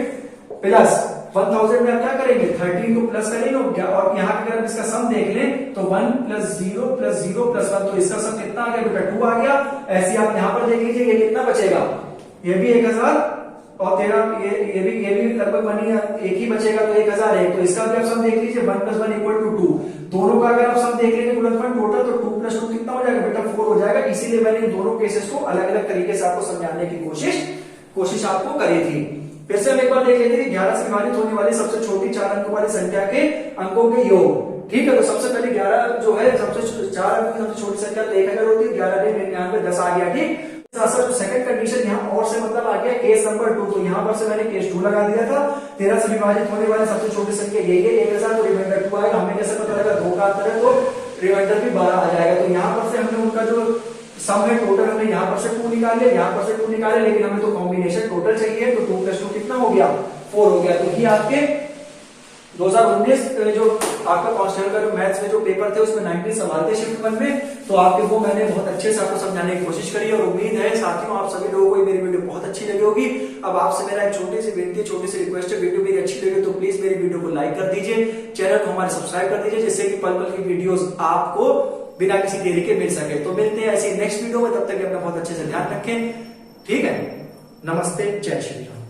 [SPEAKER 1] प्लस 1000 में आप क्या करेंगे, 13 को प्लस करेंगे, और यहाँ पे अगर इसका सम देख लें तो 1 + 0 + 0 + 1, तो इसका सम कितना आ गया बेटा, 2 आ गया। ऐसे आप यहाँ पर देख लीजिए, ये कितना बचेगा, ये भी 1000 और तेरा ये भी लगभग एक ही बचेगा, तो 1001। तो इसका भी आप सम देख लीजिए, 1 + 1 = 2। दोनों का अगर आप सम देख लेंगे गुणनफल टोटल, तो 2 + 2 कितना हो जाएगा बेटा, 4 हो जाएगा। इसीलिए मैंने इन दोनों केसेस को अलग अलग तरीके से आपको समझाने की कोशिश आपको करी थी। फिर से हम एक बार देख लेते हैं, 11 से विभाजित होने वाली सबसे छोटी 4 अंकों वाली संख्या के अंकों के योग। ठीक है, तो सबसे पहले 11 जो है सबसे 4 अंक की सबसे छोटी संख्या तो 1000 होती है, 11 × 99 10 आ गया। ठीक, जो सेकंड कंडीशन यहाँ और से मतलब आ गया केस नंबर 2, तो यहाँ पर से मैंने केस 2 लगा दिया था। 13 से विभाजित होने वाली सबसे छोटी संख्या यही है 1000, तो रिमाइंडर 2 आएगा। हमें कैसे पता लगा, 2 का अंतर है तो रिमाइंडर भी 12 आ जाएगा। तो यहाँ पर से हमने उनका जो सम है टोटल, हमने यहाँ पर से 2 निकाले, यहाँ पर से 2 निकाले, लेकिन हमें तो कॉम्बिनेशन टोटल चाहिए, तो 2 + 2 कितना हो गया, 4 हो गया। तो ये आपके 2019 जो आपका कांस्टेबल का मैथ्स में जो पेपर थे उसमें 19 सवाल थे शिफ्ट 1 में, तो आपके वो मैंने बहुत अच्छे से आपको समझाने की कोशिश करी, और उम्मीद है साथियों आप सभी लोगों को मेरी वीडियो बहुत अच्छी लगी होगी। अब आपसे मेरा एक छोटी सी विनती, छोटी सी रिक्वेस्ट है, वीडियो मेरी अच्छी लगी तो प्लीज मेरी वीडियो को लाइक कर दीजिए, चैनल को हमारे सब्सक्राइब कर दीजिए, जिससे कि पल पल की वीडियोस आपको बिना किसी देरी के मिल सके। तो मिलते हैं ऐसी नेक्स्ट वीडियो में, तब तक अपना बहुत अच्छे से ध्यान रखें। ठीक है, नमस्ते, जय श्री राम।